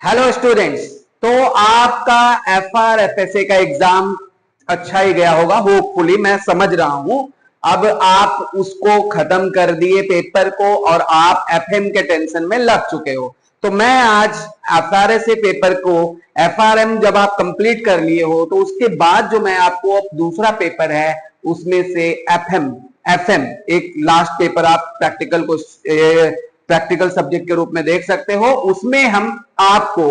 Hello students. तो आपका FRFSA का एग्जाम अच्छा ही गया होगा, होपफुली, मैं समझ रहा हूं। अब आप उसको खत्म कर दिए पेपर को और आप FM के टेंशन में लग चुके हो। तो मैं आज FRSA पेपर को, FRM जब आप कंप्लीट कर लिए हो तो उसके बाद जो मैं आपको दूसरा पेपर है उसमें से FM एक लास्ट पेपर आप प्रैक्टिकल सब्जेक्ट के रूप में देख सकते हो। उसमें हम आपको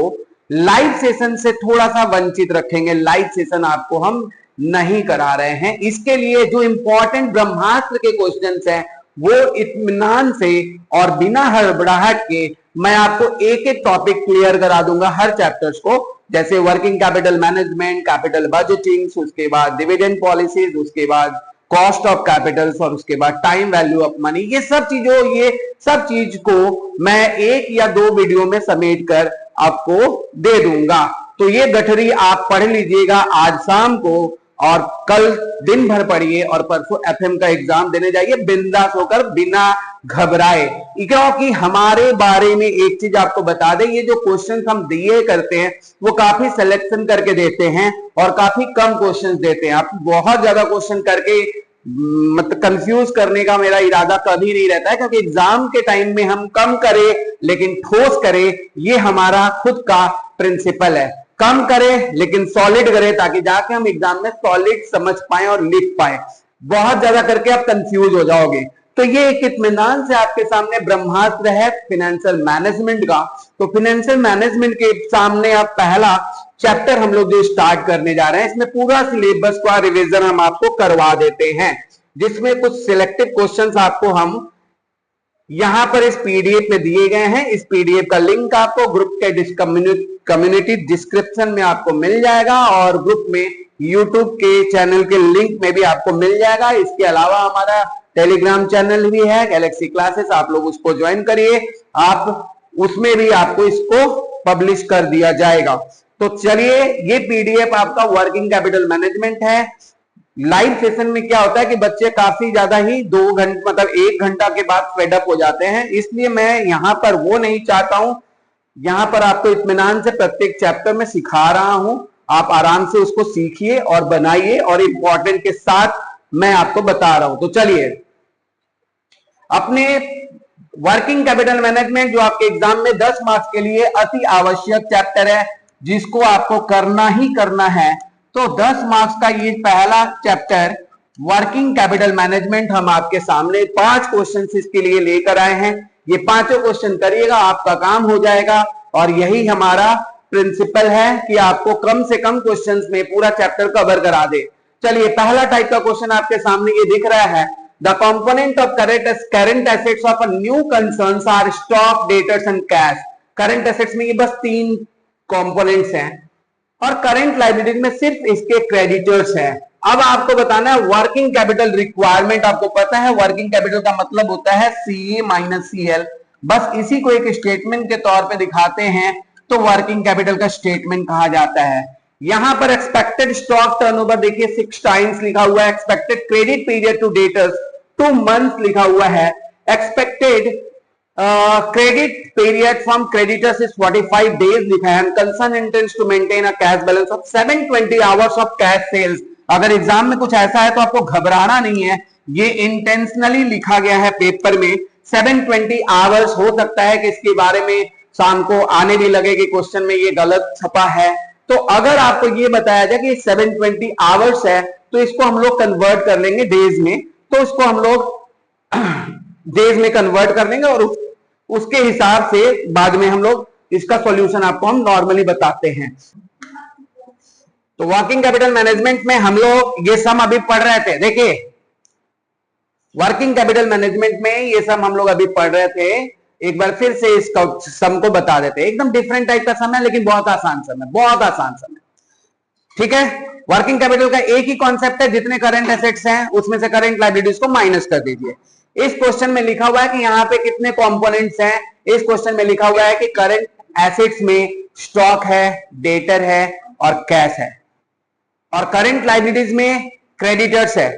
लाइव सेशन से थोड़ा सा वंचित रखेंगे, लाइव सेशन आपको हम नहीं करा रहे हैं। इसके लिए जो इंपॉर्टेंट ब्रह्मास्त्र के क्वेश्चंस हैं वो इत्मीनान से और बिना हड़बड़ाहट के मैं आपको एक एक टॉपिक क्लियर करा दूंगा हर चैप्टर्स को, जैसे working capital management, capital budgeting, उसके बाद डिविडेंड पॉलिसीज, उसके बाद कॉस्ट ऑफ कैपिटल्स और उसके बाद टाइम वैल्यू ऑफ मनी। ये सब चीज को मैं एक या दो वीडियो में समेट कर आपको दे दूंगा। तो ये गठरी आप पढ़ लीजिएगा आज शाम को और कल दिन भर पढ़िए और परसों FM का एग्जाम देने जाइए बिंदास होकर, बिना घबराए। क्योंकि हमारे बारे में एक चीज आपको बता दें, ये जो क्वेश्चन हम दिए करते हैं वो काफी सिलेक्शन करके देते हैं और काफी कम क्वेश्चन देते हैं। आप बहुत ज्यादा क्वेश्चन करके मतलब कंफ्यूज करने का मेरा इरादा कभी नहीं रहता है, क्योंकि एग्जाम के टाइम में हम कम करें लेकिन ठोस करें, ये हमारा खुद का प्रिंसिपल है। कम करें लेकिन सॉलिड करें, ताकि जाके हम एग्जाम में सॉलिड समझ पाए और लिख पाए। बहुत ज्यादा करके आप कंफ्यूज हो जाओगे। तो ये एक इत्मीनान से आपके सामने ब्रह्मास्त्र है फाइनेंशियल मैनेजमेंट का। तो फाइनेंशियल मैनेजमेंट के सामने आप पहला चैप्टर हम लोग जो स्टार्ट करने जा रहे हैं, इसमें पूरा सिलेबस का रिवीजन हम आपको करवा देते हैं, जिसमें कुछ सिलेक्टिव क्वेश्चंस आपको हम यहां पर इस PDF में दिए गए हैं। इस PDF का लिंक आपको ग्रुप के कम्युनिटी डिस्क्रिप्शन में आपको मिल जाएगा और ग्रुप में YouTube के चैनल के लिंक में भी आपको मिल जाएगा। इसके अलावा हमारा टेलीग्राम चैनल भी है, गैलेक्सी क्लासेस, आप लोग उसको ज्वाइन करिए, आप उसमें भी आपको इसको पब्लिश कर दिया जाएगा। तो चलिए, ये PDF आपका वर्किंग कैपिटल मैनेजमेंट है। लाइव सेशन में क्या होता है कि बच्चे काफी ज्यादा ही 2 घंटे मतलब 1 घंटा के बाद फेडअप हो जाते हैं, इसलिए मैं यहां पर वो नहीं चाहता हूं। यहां पर आपको इत्मीनान से प्रत्येक चैप्टर में सिखा रहा हूं, आप आराम से उसको सीखिए और बनाइए और इंपॉर्टेंट के साथ मैं आपको बता रहा हूं। तो चलिए, अपने वर्किंग कैपिटल मैनेजमेंट जो आपके एग्जाम में 10 मार्क्स के लिए अति आवश्यक चैप्टर है, जिसको आपको करना ही करना है। तो 10 मार्क्स का ये पहला चैप्टर वर्किंग कैपिटल मैनेजमेंट हम आपके सामने 5 क्वेश्चन इसके लिए लेकर आए हैं। ये 5 क्वेश्चन करिएगा, आपका काम हो जाएगा। और यही हमारा प्रिंसिपल है कि आपको कम से कम क्वेश्चंस में पूरा चैप्टर कवर करा दे। चलिए, पहला टाइप का क्वेश्चन आपके सामने ये दिख रहा है, the component of current assets of a new concerns are stock, debtors and cash. Current assets में ये बस 3 कंपोनेंट्स हैं और करंट लायबिलिटीज में सिर्फ इसके क्रेडिटर्स हैं। अब आपको बताना है वर्किंग कैपिटल रिक्वायरमेंट। आपको पता है वर्किंग कैपिटल का मतलब होता है CA माइनस CL। बस इसी को एक स्टेटमेंट के तौर पे दिखाते हैं तो वर्किंग कैपिटल का स्टेटमेंट कहा जाता है। यहां पर एक्सपेक्टेड स्टॉक टर्नओवर देखिए 6 टाइम्स लिखा हुआ है। Expected credit period to debtors 2 months लिखा हुआ है। Expected credit period from creditors is 45 days लिखा है। Concern intends to maintain a cash balance of 720 hours of cash sales. अगर एग्जाम में कुछ ऐसा है तो आपको घबराना नहीं है, ये इंटेंशनली लिखा गया है पेपर में। 720 hours हो सकता है कि इसके बारे में शाम को आने भी लगे कि क्वेश्चन में ये गलत छपा है। तो अगर आपको ये बताया जाए कि 720 hours है तो इसको हम लोग कन्वर्ट कर लेंगे डेज में। तो इसको हम लोग डेज में कन्वर्ट कर लेंगे और उसके हिसाब से बाद में हम लोग इसका सॉल्यूशन आपको हम नॉर्मली बताते हैं। तो वर्किंग कैपिटल मैनेजमेंट में हम लोग ये सम अभी पढ़ रहे थे। देखिए, वर्किंग कैपिटल मैनेजमेंट में ये सम हम लोग अभी पढ़ रहे थे। एक बार फिर से इस सम को बता देते हैं। एकदम डिफरेंट टाइप का सम है लेकिन बहुत आसान सम है, बहुत आसान सम है। ठीक है, वर्किंग कैपिटल का एक ही कॉन्सेप्ट है, जितने करंट एसेट्स हैं उसमें से करंट लायबिलिटीज को माइनस कर दीजिए। इस क्वेश्चन में लिखा हुआ है कि यहाँ पे कितने कंपोनेंट्स हैं। इस क्वेश्चन में लिखा हुआ है कि करंट एसेट्स में स्टॉक है, डेटर है और कैश है, और करंट लायबिलिटीज में क्रेडिटर्स है।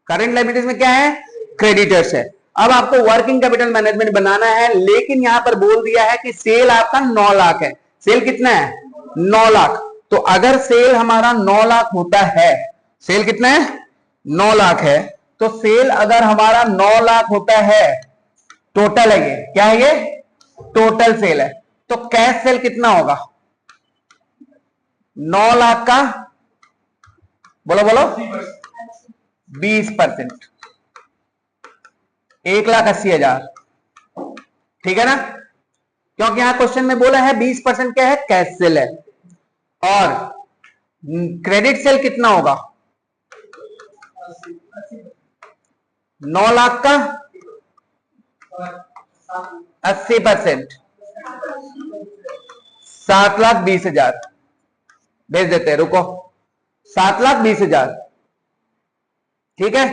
करंट लायबिलिटीज में क्या है? क्रेडिटर्स है। अब आपको वर्किंग कैपिटल मैनेजमेंट बनाना है, लेकिन यहां पर बोल दिया है कि सेल आपका 9 लाख है। सेल कितना है 9 लाख। तो अगर सेल हमारा 9 लाख होता है, सेल कितना है 9 लाख है, तो सेल अगर हमारा 9 लाख होता है, टोटल है ये, क्या है ये टोटल सेल है, तो कैश सेल कितना होगा 9 लाख का, बोलो बोलो 20%, 1,80,000, ठीक है ना, क्योंकि यहां क्वेश्चन में बोला है 20% क्या है कैश सेल है। और क्रेडिट सेल कितना होगा 9 लाख का 80%, 7,20,000 भेज देते हैं, रुको 7,20,000, ठीक है।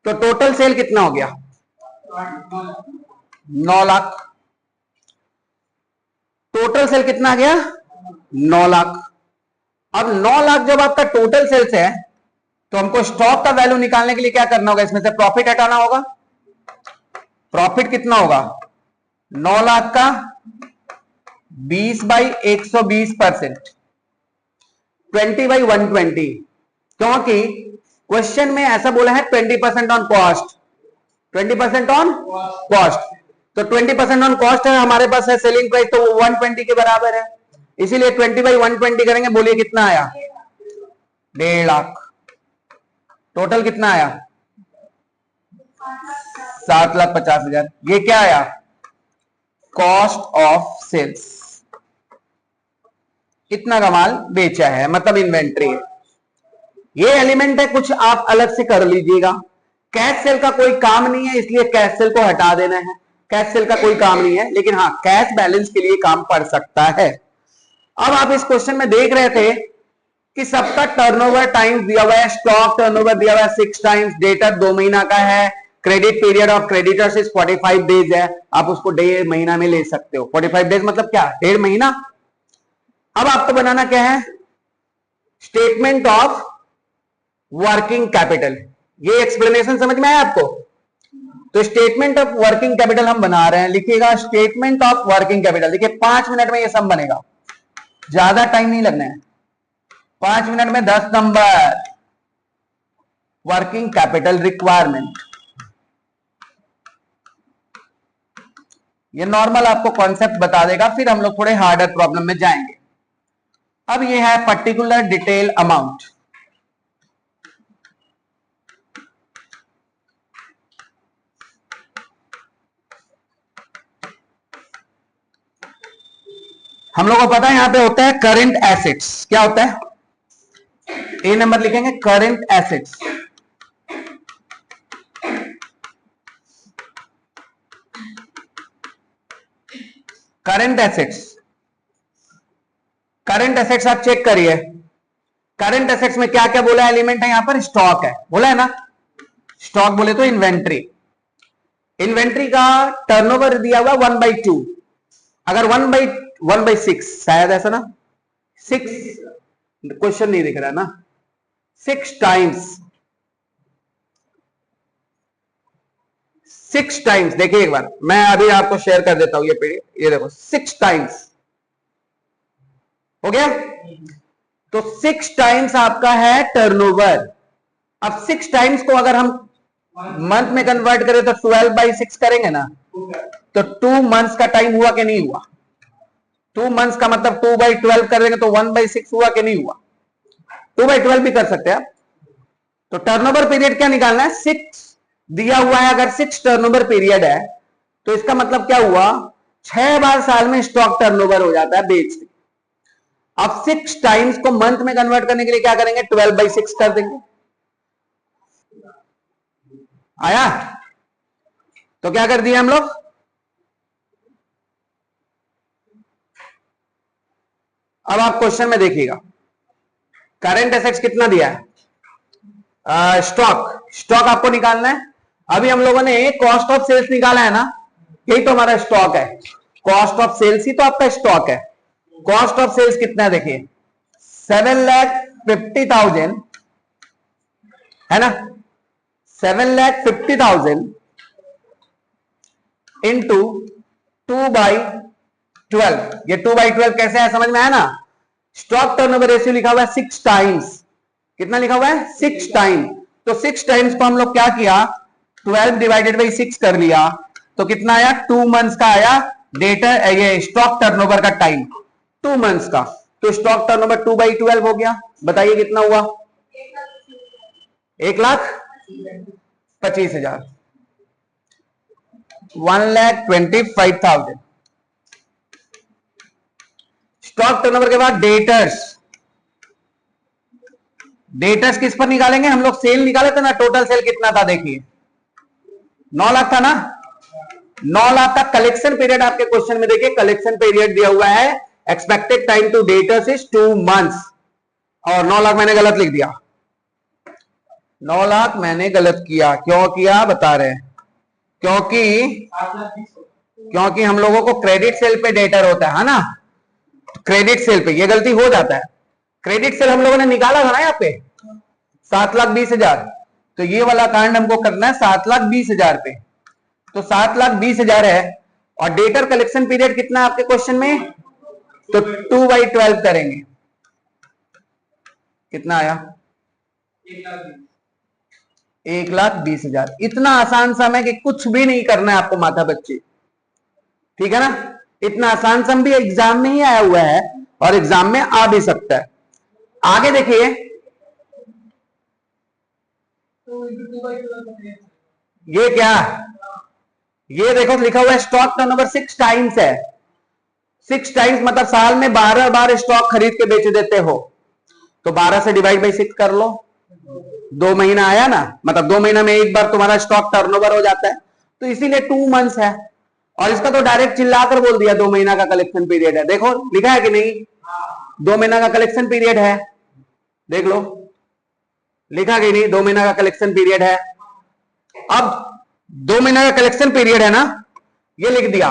तो टोटल सेल कितना हो गया 9 लाख, टोटल सेल कितना आ गया 9 लाख। अब 9 लाख जब आपका टोटल सेल्स है, तो हमको स्टॉक का वैल्यू निकालने के लिए क्या करना होगा, इसमें से प्रॉफिट हटाना होगा। प्रॉफिट कितना होगा 9 लाख का 20/120%, 20/120, क्योंकि क्वेश्चन में ऐसा बोला है 20% ऑन कॉस्ट, 20% ऑन कॉस्ट, तो 20% ऑन कॉस्ट है, हमारे पास है सेलिंग प्राइस, तो वो 120 के बराबर है, इसीलिए 20/120 करेंगे। बोलिए कितना आया 1.5 लाख। टोटल कितना आया 7,50,000। ये क्या आया कॉस्ट ऑफ सेल्स, कितना का माल बेचा है, मतलब इन्वेंट्री है। ये एलिमेंट है, कुछ आप अलग से कर लीजिएगा। कैश सेल का कोई काम नहीं है, इसलिए कैश सेल को हटा देना है, कैश सेल का कोई काम नहीं है, लेकिन हाँ कैश बैलेंस के लिए काम पड़ सकता है। अब आप इस क्वेश्चन में देख रहे थे कि सबका टर्नओवर टाइम दिया हुआ है, स्टॉक टर्नओवर दिया हुआ है 6 टाइम्स, डेटर 2 महीना का है, credit period of creditors is 45 days है, आप उसको 1.5 महीना में ले सकते हो। 45 डेज मतलब क्या 1.5 महीना। अब आपको बनाना क्या है स्टेटमेंट ऑफ वर्किंग कैपिटल। ये एक्सप्लेनेशन समझ में आया आपको, तो स्टेटमेंट ऑफ वर्किंग कैपिटल हम बना रहे हैं। लिखिएगा स्टेटमेंट ऑफ वर्किंग कैपिटल, देखिए 5 मिनट में ये सब बनेगा, ज्यादा टाइम नहीं लगना है, 5 मिनट में 10 नंबर। वर्किंग कैपिटल रिक्वायरमेंट, ये नॉर्मल आपको कॉन्सेप्ट बता देगा, फिर हम लोग थोड़े हार्डर प्रॉब्लम में जाएंगे। अब ये है पर्टिकुलर डिटेल अमाउंट, हम लोग को पता है यहां पे होता है करंट एसेट्स। क्या होता है ए नंबर लिखेंगे current assets, current assets. Current assets आप चेक करिए, करंट एसेट्स में क्या क्या बोला है एलिमेंट है, यहां पर स्टॉक है, बोला है ना, स्टॉक बोले तो इन्वेंट्री। इन्वेंट्री का टर्नओवर दिया हुआ 1/2, अगर 1/6 शायद ऐसा ना, 6 क्वेश्चन नहीं दिख रहा ना, 6 टाइम्स, 6 टाइम्स, देखिए एक बार मैं अभी आपको शेयर कर देता हूं ये पीडीएफ, ये देखो 6 टाइम्स हो गया, तो 6 टाइम्स आपका है टर्नओवर। अब 6 टाइम्स को अगर हम मंथ में कन्वर्ट करें तो 12/6 करेंगे ना, तो 2 मंथ्स का टाइम हुआ कि नहीं हुआ, 2 मंथ्स का मतलब 2/12 कर देंगे तो 1/6 हुआ कि नहीं हुआ, 2/12 भी कर सकते हैं आप। तो टर्नओवर पीरियड क्या निकालना है 6 दिया हुआ है, अगर 6 टर्नओवर पीरियड है तो इसका मतलब क्या हुआ 6 बार साल में स्टॉक टर्नओवर हो जाता है बेच। अब 6 टाइम्स को मंथ में कन्वर्ट करने के लिए क्या करेंगे 12/6 कर देंगे, आया। तो क्या कर दिया हम लोग, अब आप क्वेश्चन में देखिएगा करंट एसेट्स कितना दिया है, स्टॉक, स्टॉक आपको निकालना है। अभी हम लोगों ने कॉस्ट ऑफ सेल्स निकाला है ना, यही तो हमारा स्टॉक है, कॉस्ट ऑफ सेल्स ही तो आपका स्टॉक है। कॉस्ट ऑफ सेल्स कितना है देखिए 7,50,000 है ना, 7,50,000 इंटू 2/12, 12, ये 2/12 कैसे है समझ में आया ना। स्टॉक टर्नओवर रेशियो लिखा हुआ है 6 टाइम्स, कितना लिखा हुआ है 6 टाइम, तो 6 टाइम्स को हम लोग क्या किया 12 डिवाइडेड बाई 6 कर लिया, तो कितना आया 2 मंथ्स का आया डेटा, ये स्टॉक टर्नओवर का टाइम 2 मंथ्स का, तो स्टॉक टर्नओवर 2/12 हो गया। बताइए कितना हुआ 1,25,000, 1,25,000। स्टॉक टर्नओवर के बाद डेटर्स, डेटर्स किस पर निकालेंगे हम लोग, सेल निकाले थे ना, टोटल सेल कितना था देखिए 9 लाख था ना, 9 लाख का कलेक्शन पीरियड आपके क्वेश्चन में देखिए, कलेक्शन पीरियड दिया हुआ है expected time to debtors is 2 months, और 9 लाख मैंने गलत लिख दिया, 9 लाख मैंने गलत किया, क्यों किया बता रहे हैं, क्योंकि हम लोगों को क्रेडिट सेल पे डेटर होता है ना, क्रेडिट सेल पे ये गलती हो जाता है, क्रेडिट सेल हम लोगों ने निकाला था ना यहाँ पे 7,20,000, तो ये वाला कांड हमको करना है 7,20,000 पे, तो 7,20,000 है, और डेटर कलेक्शन पीरियड कितना है आपके क्वेश्चन में, तो 2/12 करेंगे, कितना आया 1,20,000। इतना आसान सम है कि कुछ भी नहीं करना है आपको माथा बच्चे, ठीक है ना, इतना आसान सम भी एग्जाम में ही आया हुआ है और एग्जाम में आ भी सकता है। आगे देखिए, ये क्या, ये देखो लिखा हुआ है स्टॉक टर्नओवर 6 टाइम्स है, 6 टाइम्स मतलब साल में 12 बार स्टॉक खरीद के बेच देते हो, तो 12 से डिवाइड बाई 6 कर लो, 2 महीना आया ना, मतलब 2 महीना में एक बार तुम्हारा स्टॉक टर्नओवर हो जाता है, तो इसीलिए 2 मंथ्स है, और इसका तो डायरेक्ट चिल्लाकर बोल दिया 2 महीना का कलेक्शन पीरियड है, देखो लिखा है कि नहीं 2 महीना का कलेक्शन पीरियड है, देख लो लिखा कि नहीं 2 महीना का कलेक्शन पीरियड है। अब 2 महीना का कलेक्शन पीरियड है ना, ये लिख दिया।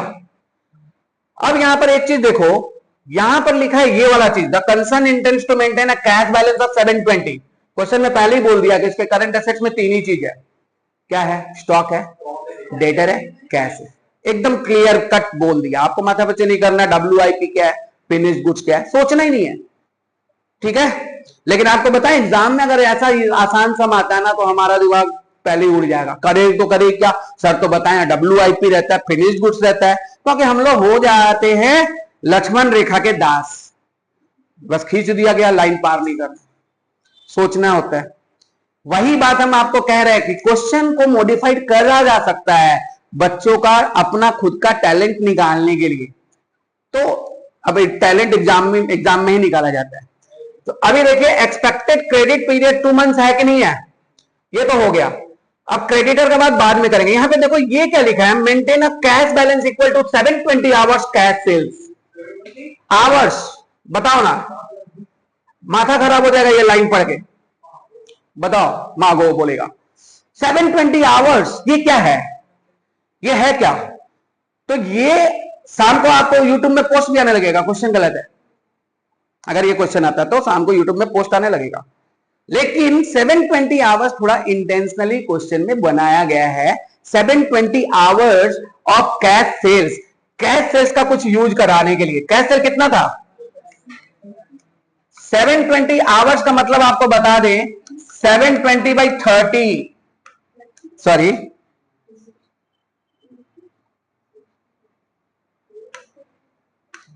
अब यहां पर एक चीज देखो, यहां पर लिखा है ये वाला चीज, the concern intends to maintain a cash balance of 720। Question में पहले ही बोल दिया कि इसके करंट एसेट्स में 3 ही चीज है, क्या है, स्टॉक है, डेटर है, कैश है, एकदम क्लियर कट बोल दिया, आपको माथा पच्ची नहीं करना WIP क्या है, फिनिश गुड्स क्या है, सोचना ही नहीं है, ठीक है। लेकिन आपको बताएं एग्जाम में अगर ऐसा आसान सम आता है ना, तो हमारा दिमाग पहले ही उड़ जाएगा, करे तो करे क्या सर, तो बताएं WIP रहता है, फिनिश गुड्स रहता है, क्योंकि हम लोग हो जाते हैं लक्ष्मण रेखा के दास, बस खींच दिया गया, लाइन पार नहीं करना, सोचना होता है। वही बात हम आपको कह रहे हैं कि क्वेश्चन को मॉडिफाइड करा जा सकता है बच्चों का अपना खुद का टैलेंट निकालने के लिए, तो अब टैलेंट एग्जाम में ही निकाला जाता है। तो अभी देखिए एक्सपेक्टेड क्रेडिट पीरियड 2 मंथ्स है कि नहीं है, ये तो हो गया। अब क्रेडिटर के बाद में करेंगे, यहां पे देखो ये क्या लिखा है, maintain a cash balance equal to 720 hours cash sales, hours बताओ ना, माथा खराब हो जाएगा ये लाइन पढ़ के, बताओ मागो बोलेगा 720 आवर्स, ये क्या है, ये है क्या, तो ये शाम को आपको यूट्यूब में पोस्ट भी आने लगेगा, क्वेश्चन गलत है, अगर ये क्वेश्चन आता है तो शाम को यूट्यूब में पोस्ट आने लगेगा, लेकिन 720 आवर्स थोड़ा इंटेंशनली क्वेश्चन में बनाया गया है, 720 hours of cash sales, cash sales का कुछ यूज कराने के लिए। कैश सेल कितना था 720 आवर्स का मतलब आपको बता दें 720/30, सॉरी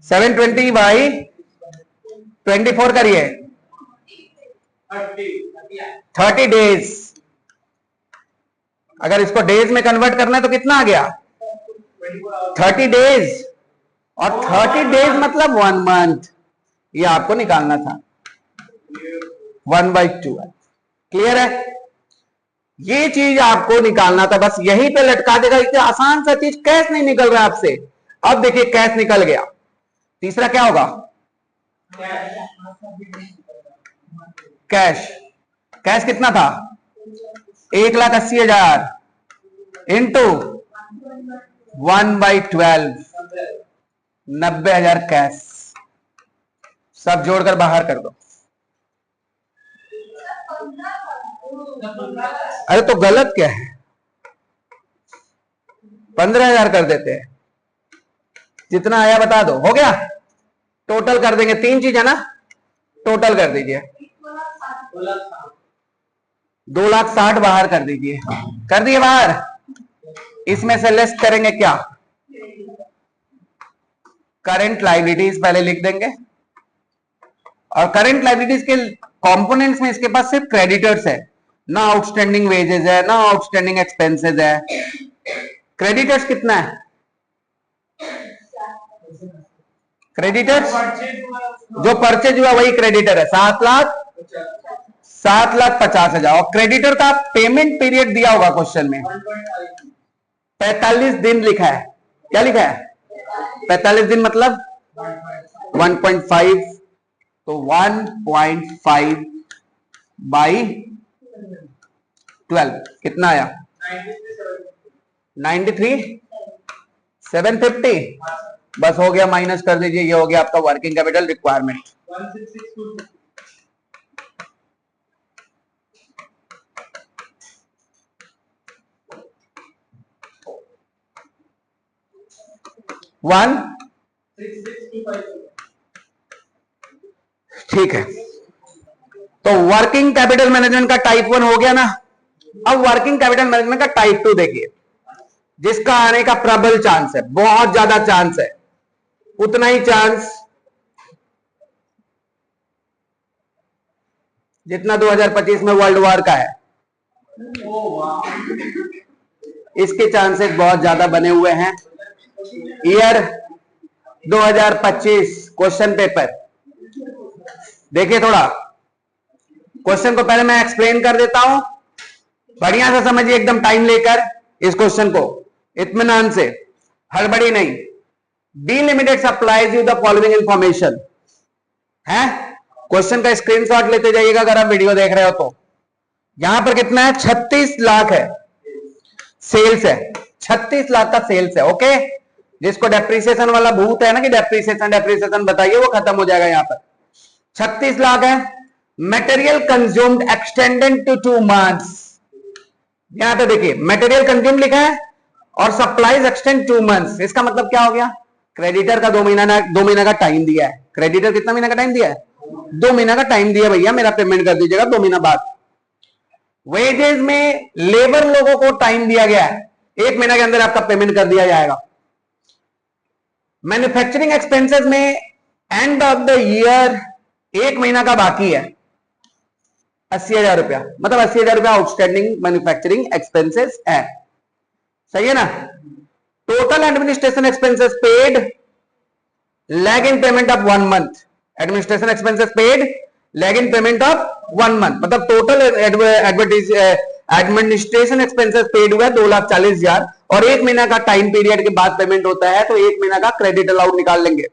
720/24 करिए, 30 डेज, अगर इसको डेज में कन्वर्ट करना है तो कितना आ गया 30 डेज, और 30 डेज मतलब 1 मंथ, ये आपको निकालना था 1/2, क्लियर है, ये चीज आपको निकालना था, बस यहीं पे लटका देगा, इतना आसान सा चीज, कैश नहीं निकल रहा आपसे। अब देखिए कैश निकल गया, तीसरा क्या होगा कैश, कैश कितना था 1,80,000 इंटू 1/12, 90,000 कैश, सब जोड़कर बाहर कर दो। अरे तो गलत क्या है, 15,000 कर देते हैं, जितना आया बता दो, हो गया? टोटल कर देंगे, 3 चीज है ना, टोटल कर दीजिए। 2,60,000 बाहर कर दीजिए, कर दिए बाहर। इसमें से लेस करेंगे क्या? करंट लायबिलिटीज पहले लिख देंगे, और करंट लायबिलिटीज के कंपोनेंट्स में इसके पास सिर्फ क्रेडिटर्स है ना, आउटस्टैंडिंग वेजेस है ना, आउटस्टैंडिंग एक्सपेंसेस है। क्रेडिटर्स कितना है? क्रेडिटर्स जो परचेज हुआ वही क्रेडिटर है, 7,50,000। और क्रेडिटर का पेमेंट पीरियड दिया होगा क्वेश्चन में, 45 दिन लिखा है। क्या लिखा है? 45 दिन मतलब 1.5, तो 1.5 बाई 12 कितना आया? 93,750। बस हो गया, माइनस कर दीजिए, ये हो गया आपका वर्किंग कैपिटल रिक्वायरमेंट। 16625। ठीक है, तो वर्किंग कैपिटल मैनेजमेंट का टाइप 1 हो गया ना। अब वर्किंग कैपिटल मैनेजमेंट का टाइप 2 देखिए, जिसका आने का प्रबल चांस है, बहुत ज्यादा चांस है, उतना ही चांस जितना 2025 में वर्ल्ड वॉर का है। इसके चांसेस बहुत ज्यादा बने हुए हैं। ईयर 2025 क्वेश्चन पेपर देखिए, थोड़ा क्वेश्चन को पहले मैं एक्सप्लेन कर देता हूं, बढ़िया से समझिए, एकदम टाइम लेकर इस क्वेश्चन को, इत्मीनान से, हड़बड़ी नहीं। D limited supplies you the following information है। क्वेश्चन का स्क्रीनशॉट लेते जाइएगा अगर आप वीडियो देख रहे हो तो। यहां पर कितना है? 36 लाख है, सेल्स है, 36 लाख का सेल्स है। ओके, जिसको डेप्रिसिएशन वाला भूत है ना कि डेप्रिसिएशन बताइए, वो खत्म हो जाएगा। यहां पर 36 लाख है। Material consumed extended to 2 months, यहां पे देखिए मटेरियल कंज्यूम लिखा है और सप्लाईज एक्सटेंड 2 मंथ्स। इसका मतलब क्या हो गया? क्रेडिटर का 2 महीना का टाइम दिया है। क्रेडिटर कितना महीना का टाइम दिया है? 2 महीना का टाइम दिया, भैया मेरा पेमेंट कर दीजिएगा 2 महीना बाद। वेजेस में लेबर लोगों को टाइम दिया गया है, 1 महीना के अंदर आपका पेमेंट कर दिया जाएगा। मैन्युफैक्चरिंग एक्सपेंसेस में एंड ऑफ द ईयर 1 महीना का बाकी है, 80,000 रुपया, मतलब 80,000 रुपया आउटस्टैंडिंग मैन्युफैक्चरिंग एक्सपेंसेस है। सही है ना? Total administration expenses paid, lag in payment of 1 month. Administration expenses paid, lag in payment of 1 month, मतलब टोटल एडमिनिस्ट्रेशन एक्सपेंसेस पेड हुआ है 2,40,000, और 1 महीना का टाइम पीरियड के बाद पेमेंट होता है, तो 1 महीना का क्रेडिट अलाउड निकाल लेंगे।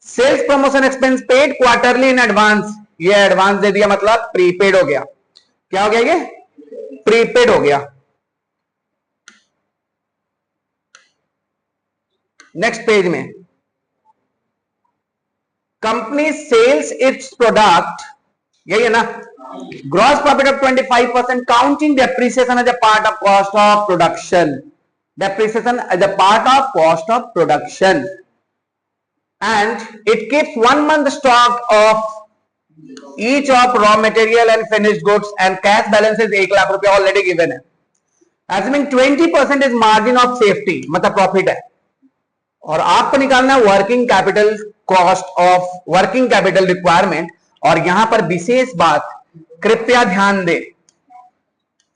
Sales promotion expense paid quarterly in advance, ये एडवांस दे दिया मतलब प्रीपेड हो गया। क्या हो गया? ये प्रीपेड हो गया। नेक्स्ट पेज में कंपनी सेल्स इट्स प्रोडक्ट, यही है ना। Gross profit of 25%, counting depreciation as a part of cost of production, depreciation as a part of cost of production, and it keeps 1 month stock of each of raw material and finished goods, and cash balance is 1 lakh रुपया already given है। Assuming 20% is margin of safety, मतलब profit है, और आपको निकालना है working capital cost of working capital requirement. और यहां पर विशेष बात कृपया ध्यान दे,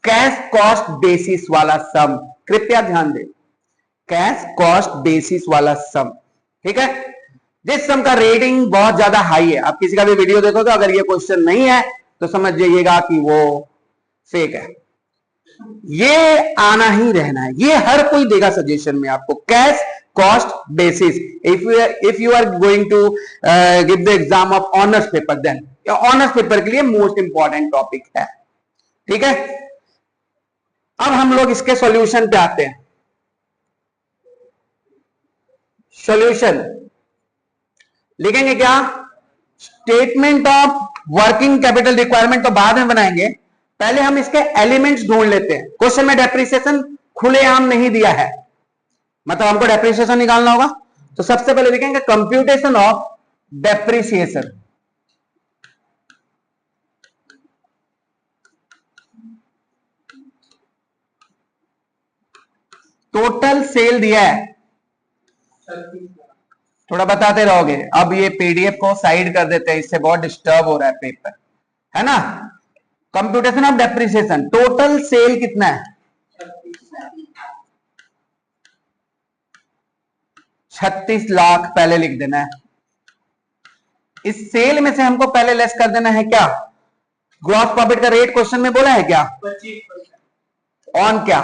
कैश कॉस्ट बेसिस वाला सम, कृपया ध्यान दे, कैश कॉस्ट बेसिस वाला सम। ठीक है, जिस सम का रेटिंग बहुत ज्यादा हाई है, आप किसी का भी वीडियो देखोगे अगर ये क्वेश्चन नहीं है तो समझ जाइएगा कि वो फेक है। ये आना ही रहना है, ये हर कोई देगा सजेशन में आपको, cash cost basis. If you are going to give the exam of honours paper, then honours paper के लिए मोस्ट इंपॉर्टेंट टॉपिक है। ठीक है, अब हम लोग इसके सॉल्यूशन पे आते हैं। सॉल्यूशन लिखेंगे क्या? Statement of working capital requirement तो बाद में बनाएंगे, पहले हम इसके एलिमेंट्स ढूंढ लेते हैं। क्वेश्चन में डेप्रिसिएशन खुलेआम नहीं दिया है, मतलब हमको डेप्रिसिएशन निकालना होगा, तो सबसे पहले लिखेंगे computation of depreciation. Total sale दिया है, थोड़ा बताते रहोगे। अब ये पीडीएफ को साइड कर देते हैं, इससे बहुत डिस्टर्ब हो रहा है पेपर, है ना। Computation of depreciation, total sale कितना है? 36 लाख पहले लिख देना है। इस सेल में से हमको पहले लेस कर देना है क्या? ग्रॉस प्रॉफिट का रेट क्वेश्चन में बोला है क्या? 25%। ऑन क्या?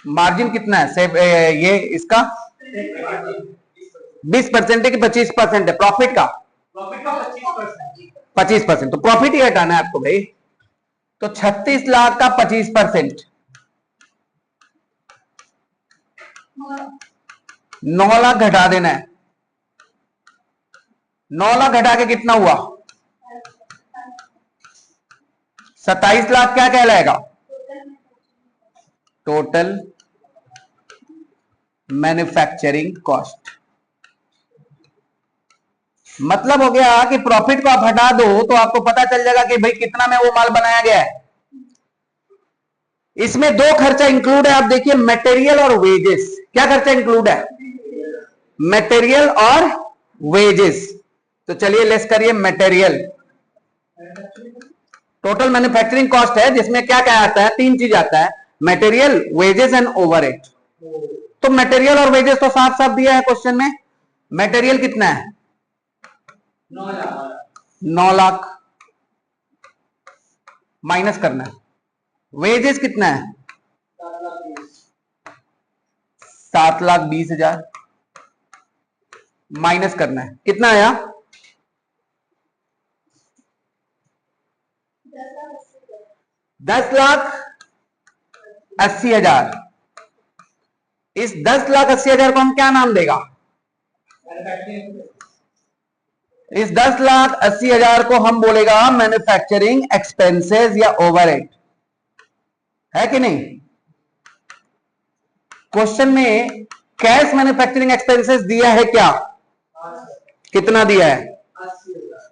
मार्जिन कितना है? से ये इसका 20% है कि 25% है? प्रॉफिट का 25%। तो प्रॉफिट ही हटाना है आपको भाई। तो 36 लाख का 25%, 9 लाख घटा देना है। 9 लाख घटा के कितना हुआ? 27 लाख क्या कहलाएगा? Total manufacturing cost. मतलब हो गया कि प्रॉफिट को आप हटा दो तो आपको पता चल जाएगा कि भाई कितना में वो माल बनाया गया है। इसमें दो खर्चा इंक्लूड है, आप देखिए, मटेरियल और वेजेस। क्या खर्चा इंक्लूड है? मटेरियल और वेजेस। तो चलिए लेस करिए मटेरियल। टोटल मैन्युफैक्चरिंग कॉस्ट है जिसमें क्या क्या आता है? 3 चीज आता है, मटेरियल, वेजेस एंड ओवरहेड। तो मटेरियल और वेजेस तो साफ साफ दिया है क्वेश्चन में। मटेरियल कितना है? 9 लाख माइनस करना है। वेजेस कितना है? 7,20,000 माइनस करना है। कितना आया? 10,80,000। इस 10,80,000 को हम क्या नाम देगा? इस 10,80,000 को हम बोलेगा मैन्युफैक्चरिंग एक्सपेंसेस या ओवरहेड, है कि नहीं? क्वेश्चन में कैश मैन्युफैक्चरिंग एक्सपेंसेस दिया है क्या? कितना दिया है?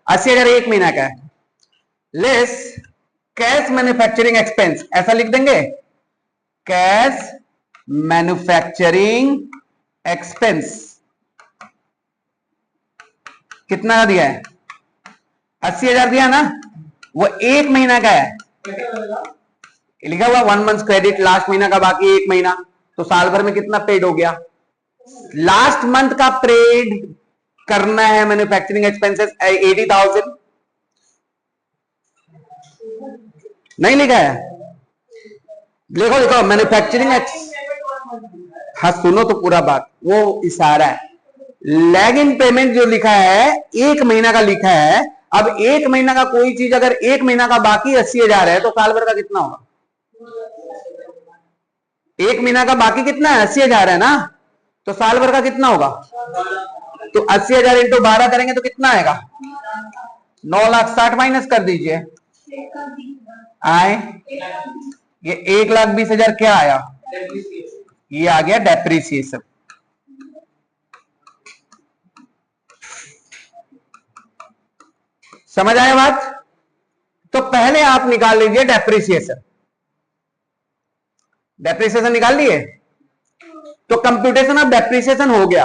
80,000 एक महीना का है। लेस कैश मैन्युफैक्चरिंग एक्सपेंस, ऐसा लिख देंगे, कैश मैन्युफैक्चरिंग एक्सपेंस कितना दिया है? 80,000 दिया ना, वो एक महीना का है। लिखा हुआ 1 मंथ क्रेडिट, लास्ट महीना का बाकी 1 महीना, तो साल भर में कितना पेड हो गया? लास्ट मंथ का पेड करना है मैन्युफैक्चरिंग एक्सपेंसेस 80,000। नहीं लिखा है? देखो देखो मैन्युफैक्चरिंग हाँ सुनो तो पूरा बात, वो इशारा है। लैग इन पेमेंट जो लिखा है 1 महीना का लिखा है। अब 1 महीना का कोई चीज अगर 1 महीना का बाकी 80,000 है तो साल भर का कितना होगा? 1 महीना का बाकी कितना है? 80,000 है ना, तो साल भर का कितना होगा? तो 80,000 इंटू 12 करेंगे तो कितना आएगा? 9,60,000 माइनस कर दीजिए, आए ये 1,20,000 क्या आया? ये आ गया डेप्रिसिएशन। समझ आया बात? तो पहले आप निकाल लीजिए डेप्रिसिएशन। डेप्रिसिएशन निकाल लिए तो कंप्यूटेशन ऑफ डेप्रिसिएशन हो गया।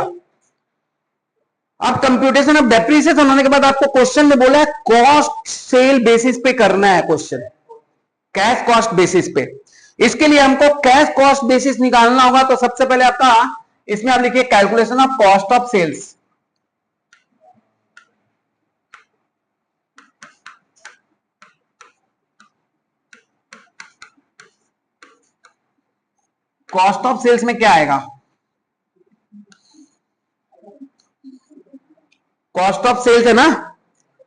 अब कंप्यूटेशन ऑफ डेप्रिसिएशन होने के बाद आपको क्वेश्चन में बोला है कॉस्ट सेल बेसिस पे करना है क्वेश्चन, कैश कॉस्ट बेसिस पे। इसके लिए हमको कैश कॉस्ट बेसिस निकालना होगा। तो सबसे पहले आपका इसमें आप लिखिए calculation of cost of sales. Cost of sales में क्या आएगा? कॉस्ट ऑफ सेल्स है ना,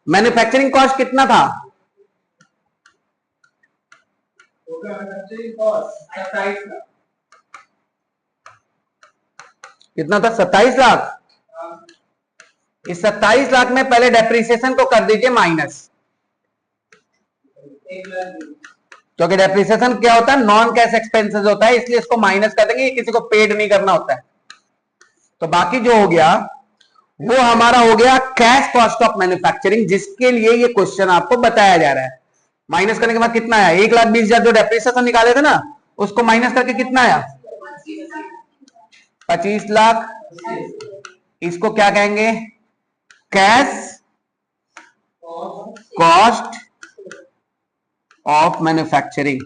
मैन्युफैक्चरिंग कॉस्ट कितना था? कितना था? 27 लाख। इस 27 लाख में पहले डेप्रिसिएशन को कर दीजिए माइनस, क्योंकि डेप्रिसिएशन क्या होता है, नॉन कैश एक्सपेंसेस होता है, इसलिए इसको माइनस कर देंगे, किसी को पेड नहीं करना होता है। तो बाकी जो हो गया वो हमारा हो गया कैश कॉस्ट ऑफ मैन्युफैक्चरिंग, जिसके लिए ये क्वेश्चन आपको बताया जा रहा है। माइनस करने के बाद कितना आया, 1,20,000 जो डेप्रिसिएशन निकाले थे ना, उसको माइनस करके कितना आया, 25 लाख। इसको क्या कहेंगे, कैश कॉस्ट ऑफ मैन्युफैक्चरिंग,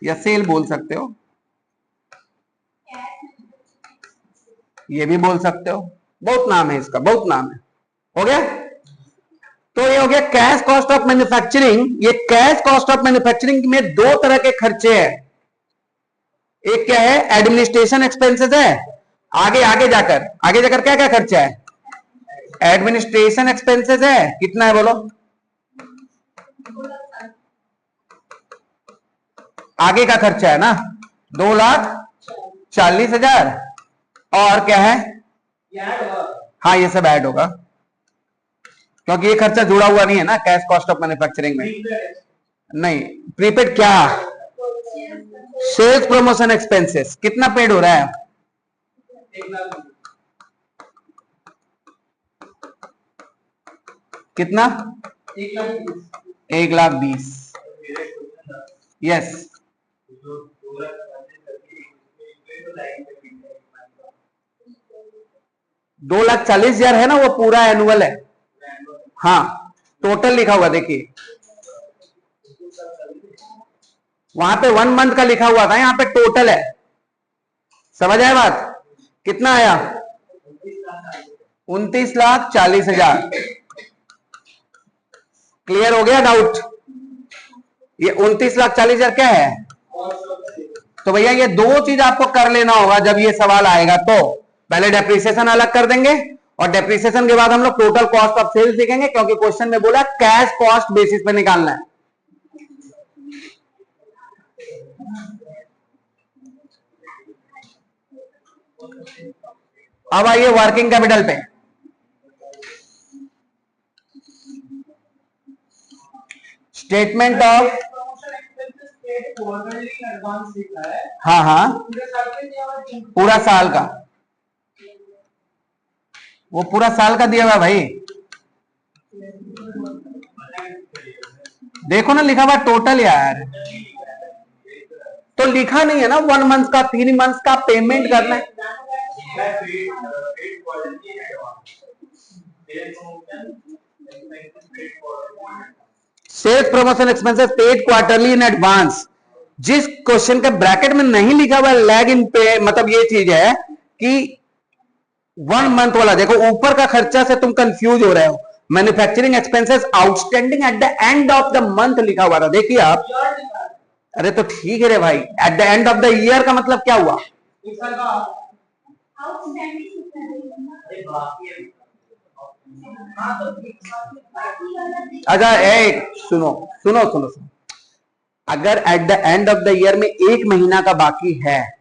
या सेल बोल सकते हो, ये भी बोल सकते हो, बहुत नाम है इसका, बहुत नाम है। हो गया, तो ये हो गया कैश कॉस्ट ऑफ मैन्युफैक्चरिंग। ये कैश कॉस्ट ऑफ मैन्युफैक्चरिंग में दो तरह के खर्चे हैं। एक क्या है, एडमिनिस्ट्रेशन एक्सपेंसेस है, आगे जाकर क्या क्या खर्चा है, एडमिनिस्ट्रेशन एक्सपेंसेस है, कितना है बोलो, आगे का खर्चा है ना, 2,40,000। और क्या है, हाँ ये सब ऐड होगा, क्योंकि ये खर्चा जुड़ा हुआ नहीं है ना कैश कॉस्ट ऑफ मैन्युफैक्चरिंग में। नहीं, प्रीपेड क्या, सेल्स प्रमोशन एक्सपेंसेस, कितना पेड हो रहा है, कितना, 1,20,000। यस, 2,40,000 है ना, वो पूरा एनुअल है। हाँ, टोटल लिखा हुआ देखिए, वहां पे 1 मंथ का लिखा हुआ था, यहाँ पे टोटल है। समझ आया बात, कितना आया, 29,40,000। क्लियर हो गया डाउट, ये 29,40,000 क्या है। तो भैया ये दो चीज आपको कर लेना होगा जब ये सवाल आएगा, तो पहले डेप्रिसिएशन अलग कर देंगे, और डेप्रिसिएशन के बाद हम लोग टोटल कॉस्ट ऑफ सेल्स देखेंगे, क्योंकि क्वेश्चन में बोला कैश कॉस्ट बेसिस पे निकालना है। अब आइए वर्किंग कैपिटल पे। स्टेटमेंट ऑफ, हाँ हाँ, पूरा साल का, वो पूरा साल का दिया हुआ भाई, देखो ना लिखा हुआ टोटल यार, तो लिखा नहीं है ना 1 मंथ का, 3 मंथ का पेमेंट करना है। Sales promotion expenses paid quarterly in advance. जिस क्वेश्चन के ब्रैकेट में नहीं लिखा हुआ लैग इन पे, मतलब ये चीज है कि 1 मंथ वाला, देखो ऊपर का खर्चा से तुम कंफ्यूज हो रहे हो। Manufacturing expenses outstanding at the end of the month लिखा हुआ था, देखिए आप। अरे तो ठीक है रे भाई, at the end of the year का मतलब क्या हुआ, अच्छा एक सुनो सुनो सुनो सुनो, अगर at the end of the year में 1 महीना का बाकी है,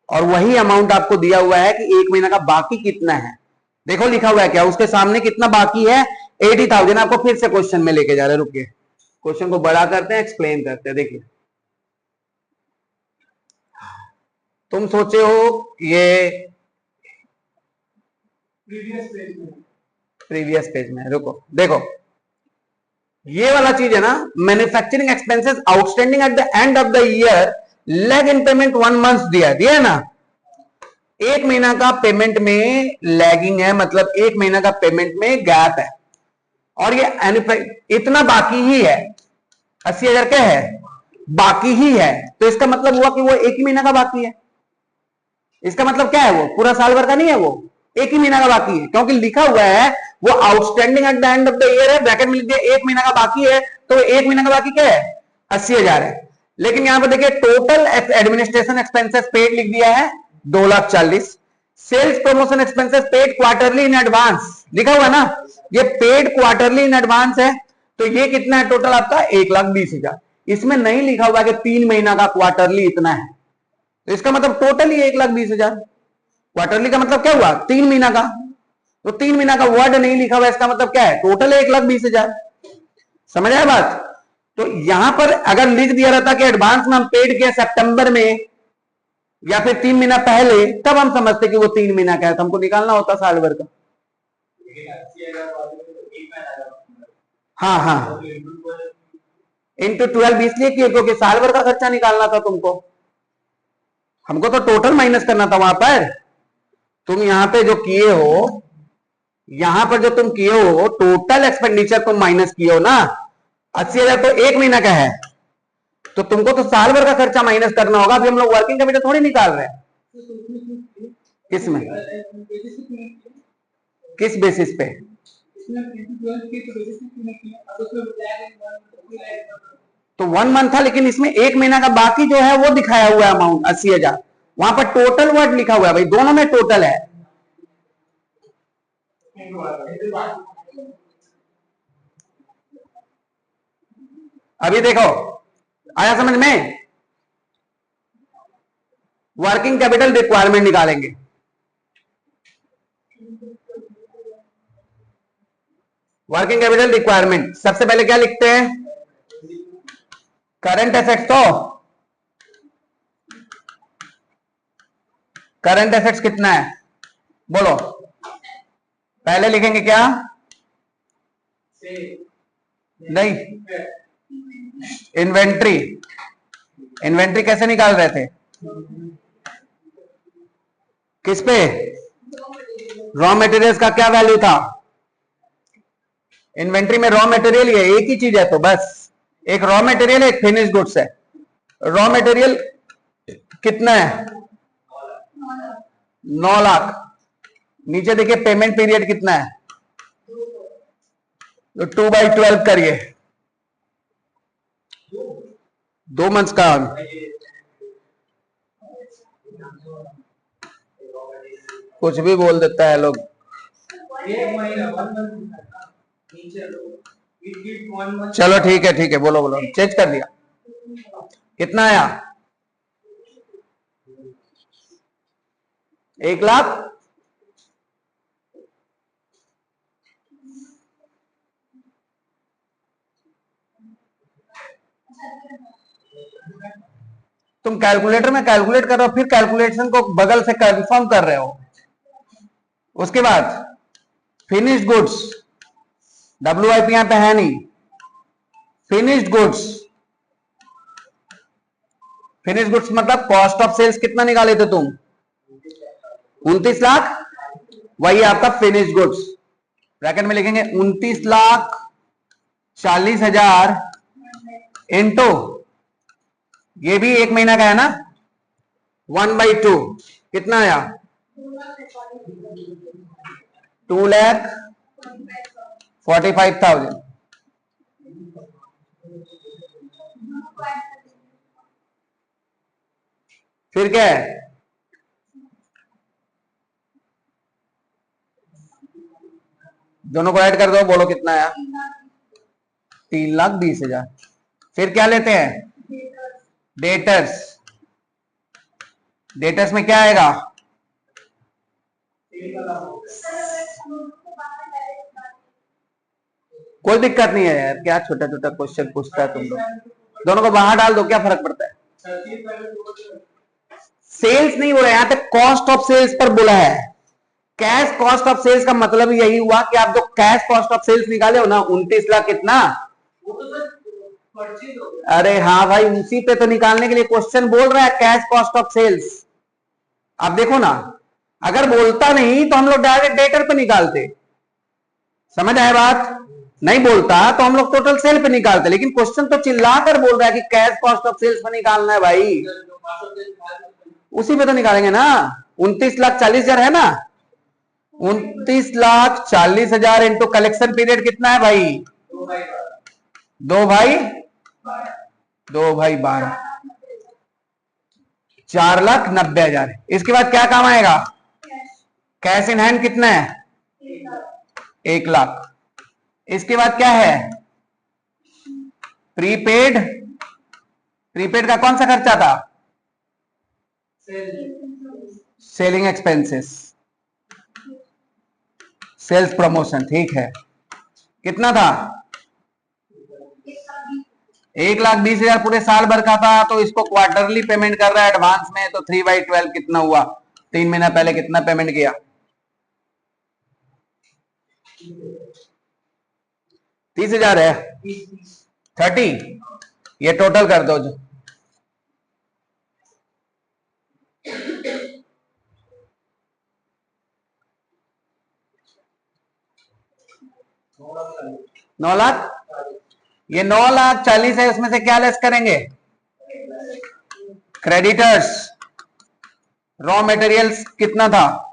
और वही अमाउंट आपको दिया हुआ है कि 1 महीना का बाकी कितना है, देखो लिखा हुआ है क्या, उसके सामने कितना बाकी है, 80,000। आपको फिर से क्वेश्चन में लेके जा रहे हैं, रुकिए क्वेश्चन को बड़ा करते हैं, एक्सप्लेन करते हैं। देखिए तुम सोचे हो ये प्रीवियस पेज में, रुको देखो ये वाला चीज है ना, manufacturing expenses outstanding at the end of the year, lag in payment 1 month दिया है ना, 1 महीना का पेमेंट में लैगिंग है, मतलब 1 महीना का पेमेंट में गैप है, और ये इतना बाकी ही है, 80,000 क्या है, बाकी ही है। तो इसका मतलब हुआ कि वो 1 ही महीना का बाकी है। इसका मतलब क्या है, वो पूरा साल भर का नहीं है, वो 1 ही महीना का बाकी है, क्योंकि लिखा हुआ है वो outstanding at the end of the year है, ब्रैकेट में लिख दिया 1 महीना का बाकी है, तो 1 महीना का बाकी क्या है, 80,000 है। लेकिन यहां पर देखिए टोटल एडमिनिस्ट्रेशन एक्सपेंसेस पेड लिख दिया है 2,40,000। Sales promotion expenses paid quarterly in advance लिखा हुआ ना, ये पेड क्वार्टरली इन एडवांस है, तो ये कितना है टोटल आपका 1,20,000। इसमें नहीं लिखा हुआ कि 3 महीना का क्वार्टरली इतना है, तो इसका मतलब टोटल ही 1,20,000। क्वार्टरली का मतलब क्या हुआ, 3 महीना का, तो 3 महीना का वर्ड नहीं लिखा हुआ, इसका मतलब क्या है, टोटल 1,20,000। समझ आया बात। तो यहां पर अगर लिख दिया रहता कि एडवांस में हम पेड किया सितंबर में या फिर 3 महीना पहले, तब हम समझते कि वो 3 महीना का है, तो हमको निकालना होता साल भर का। हाँ हाँ, इंटू 12 इसलिए किए क्योंकि साल भर का खर्चा निकालना था तुमको, हमको तो टोटल माइनस करना था वहां पर। तुम यहां पे जो किए हो, यहां पर जो तुम किए हो टोटल एक्सपेंडिचर तुम माइनस किए हो ना, 80,000 तो 1 महीना का है, तो तुमको तो साल भर का खर्चा माइनस करना होगा। अभी हम लोग वर्किंग कैपिटल थोड़ी निकाल रहे हैं। किसमें, किस बेसिस पे? तो 1 मंथ था, लेकिन इसमें 1 महीना का बाकी जो है वो दिखाया हुआ है अमाउंट 80,000, वहां पर टोटल वर्ड लिखा हुआ है भाई, दोनों में टोटल है। अभी देखो आया समझ में? वर्किंग कैपिटल रिक्वायरमेंट निकालेंगे। वर्किंग कैपिटल रिक्वायरमेंट सबसे पहले क्या लिखते हैं? करंट एसेट्स, तो करंट एसेट्स कितना है बोलो? पहले लिखेंगे क्या? नहीं, इन्वेंट्री। इन्वेंट्री कैसे निकाल रहे थे? किस पे? रॉ मटेरियल्स का क्या वैल्यू था? इन्वेंट्री में रॉ मटेरियल ही है, एक ही चीज है, तो बस एक रॉ मटेरियल है, एक फिनिश गुड्स है। रॉ मटेरियल कितना है? 9 लाख। नीचे देखिए पेमेंट पीरियड कितना है? तो 2/12 करिए, 2 मंथ्स का। कुछ भी बोल देता है लोग। चलो ठीक है ठीक है, बोलो बोलो, चेंज कर दिया। कितना आया? 1 लाख। तुम कैलकुलेटर में कैलकुलेट कर रहे हो, फिर कैलकुलेशन को बगल से कंफर्म कर रहे हो। उसके बाद फिनिश्ड गुड्स, WIP यहां पे है नहीं। फिनिश्ड गुड्स, फिनिश्ड गुड्स मतलब कॉस्ट ऑफ सेल्स कितना निकाले थे तुम? 29 लाख। वही आपका फिनिश्ड गुड्स। ब्रैकेट में लिखेंगे 29,40,000 इंटू, ये भी 1 महीना का है ना, 1/2 कितना आया? 2,45,000। फिर क्या है? दोनों को ऐड कर दो, बोलो कितना आया? 3,20,000। फिर क्या लेते हैं? डेटर्स। डेटर्स में क्या आएगा? कोई दिक्कत नहीं है यार, क्या छोटा छोटा क्वेश्चन पूछता है तुम लोग। दोनों को बाहर डाल दो, क्या फर्क पड़ता है? सेल्स नहीं बोला, यहां तक कॉस्ट ऑफ सेल्स पर बोला है। कैश कॉस्ट ऑफ सेल्स का मतलब यही हुआ कि आप जो कैश कॉस्ट ऑफ सेल्स निकाले हो ना, 29 लाख कितना? अरे हाँ भाई, उसी पे तो निकालने के लिए क्वेश्चन बोल रहा है, कैश कॉस्ट ऑफ सेल्स। आप देखो ना, अगर बोलता नहीं तो हम लोग डायरेक्ट डेटर पे निकालते, समझ आए बात? नहीं बोलता तो हम लोग टोटल सेल पे निकालते, लेकिन क्वेश्चन तो चिल्लाकर बोल रहा है कि कैश कॉस्ट ऑफ सेल्स पे निकालना है भाई, उसी पे तो निकालेंगे ना। 29,40,000 है ना, 29,40,000 इंटू कलेक्शन पीरियड कितना है भाई? 2/12, 4,90,000। इसके बाद क्या काम आएगा? कैश इन हैंड कितना है? 1 लाख। इसके बाद क्या है? प्रीपेड। प्रीपेड का कौन सा खर्चा था? सेलिंग एक्सपेंसेस, सेल्स प्रमोशन, ठीक है। कितना था? 1,20,000 पूरे साल भर का था, तो इसको क्वार्टरली पेमेंट कर रहा है एडवांस में, तो 3/12 कितना हुआ? 3 महीना पहले कितना पेमेंट किया? 30,000 है। 30, ये टोटल कर दो जो 9 लाख, ये 9,40,000 है, उसमें से क्या लेस करेंगे? क्रेडिटर्स। रॉ मटेरियल्स कितना था?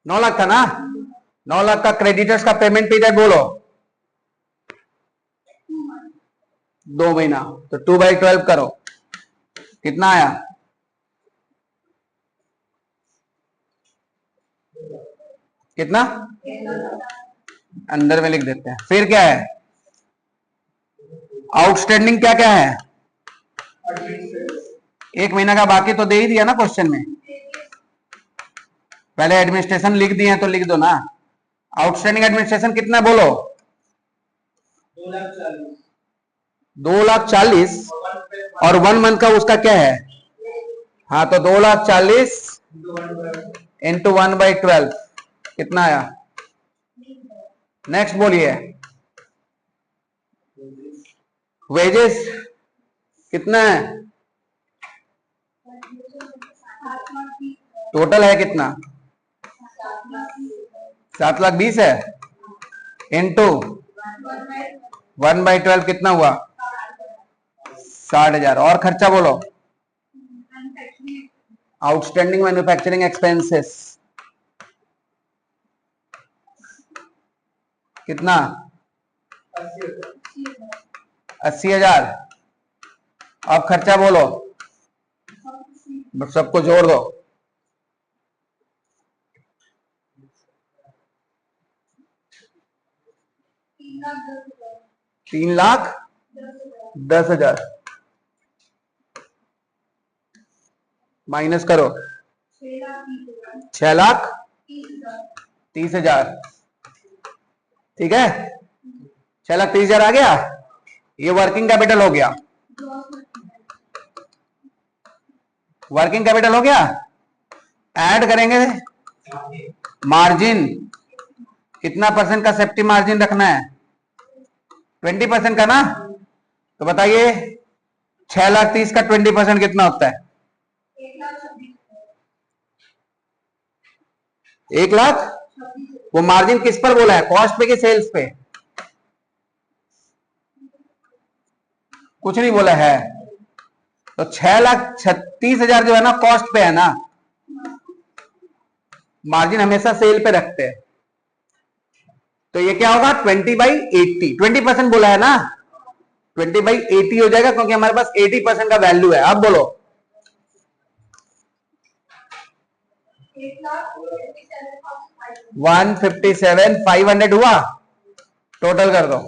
9 लाख था ना? 9 लाख का क्रेडिटर्स का पेमेंट पीरियड बोलो 2 महीना, तो 2/12 करो, कितना आया? कितना? अंदर में लिख देते हैं। फिर क्या है? आउटस्टैंडिंग क्या क्या है? 1 महीना का बाकी तो दे ही दिया ना क्वेश्चन में, पहले एडमिनिस्ट्रेशन लिख दिए तो लिख दो ना। आउटस्टैंडिंग एडमिनिस्ट्रेशन कितना बोलो? 2,40,000 और 1 मंथ का उसका क्या है? हाँ, तो 2,40,000 इंटू 1/12 कितना आया? नेक्स्ट बोलिए। वेजेस कितना है? टोटल है कितना? 7,20,000 है, इंटू 1/12 कितना हुआ? 60,000। और खर्चा बोलो। आउटस्टैंडिंग मैन्युफैक्चरिंग एक्सपेंसेस कितना? 80,000। अब खर्चा बोलो, सबको जोड़ दो। 3,10,000 माइनस करो, 6,30,000। ठीक है, 6,30,000 आ गया। ये वर्किंग कैपिटल हो गया, वर्किंग कैपिटल हो गया। ऐड करेंगे मार्जिन, कितना % का सेफ्टी मार्जिन रखना है? 20% का ना। तो बताइए 6,30,000 का 20% कितना होता है? 1 लाख। वो मार्जिन किस पर बोला है? कॉस्ट पे कि सेल्स पे? कुछ नहीं बोला है। तो 6,36,000 जो है ना कॉस्ट पे है ना, मार्जिन हमेशा सेल पे रखते हैं। तो ये क्या होगा? 20/80। 20% बोला है ना, 20/80 हो जाएगा, क्योंकि हमारे पास 80% का वैल्यू है। अब बोलो 157,500 हुआ। टोटल कर दो।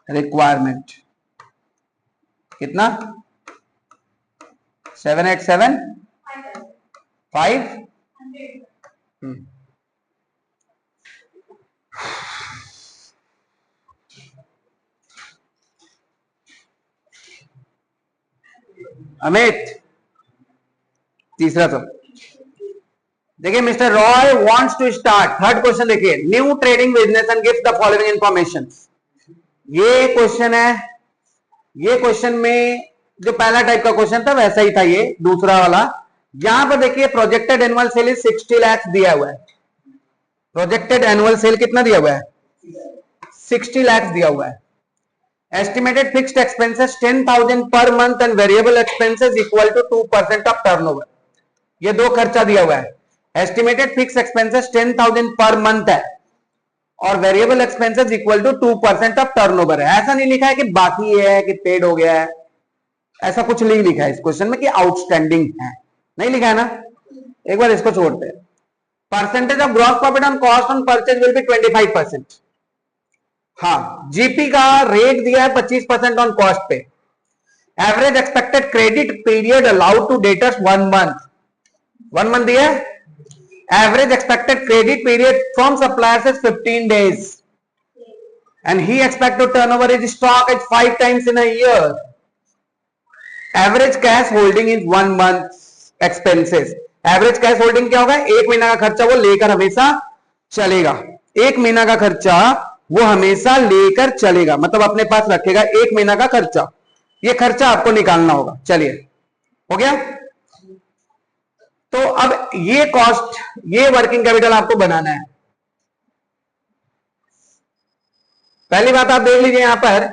रिक्वायरमेंट कितना? 787,500। अमित तीसरा। तो देखिए, mister Roy wants to start. Third question देखिए, new trading business and gives the following information. ये क्वेश्चन है। ये क्वेश्चन में जो पहला टाइप का क्वेश्चन था वैसा ही था ये दूसरा वाला। यहां पर देखिए projected annual sale is 60 lakh दिया हुआ है। प्रोजेक्टेड एनुअल सेल कितना दिया हुआ है? 60 लाख दिया हुआ है। Estimated fixed expenses 10,000 per month and variable expenses equal to 2% of turnover. ये दो खर्चा दिया हुआ है। Estimated fix expenses 10,000 per month है और variable expenses equal to 2% of turnover है। ऐसा नहीं लिखा है कि बाकी है कि पेड हो गया है, ऐसा कुछ नहीं लिखा है इस क्वेश्चन में कि आउटस्टैंडिंग है, नहीं लिखा है ना। एक बार इसको छोड़ते हैं। Percentage of gross profit on cost on purchase will be 25%। हाँ, जीपी का रेट दिया है 25% ऑन कॉस्ट पे। Average expected credit period allowed to debtors 1 month दिया है। Average expected credit period from suppliers is 15 days and he expect to turn over his stock at 5 times in a year. Average cash holding is 1 month expenses. Average cash holding क्या होगा? 1 महीना का खर्चा वो लेकर हमेशा चलेगा। 1 महीना का खर्चा वो हमेशा लेकर चलेगा, मतलब अपने पास रखेगा 1 महीना का खर्चा। ये खर्चा आपको निकालना होगा। चलिए, हो गया। तो अब ये कॉस्ट, ये वर्किंग कैपिटल आपको बनाना है। पहली बात आप देख लीजिए, यहां पर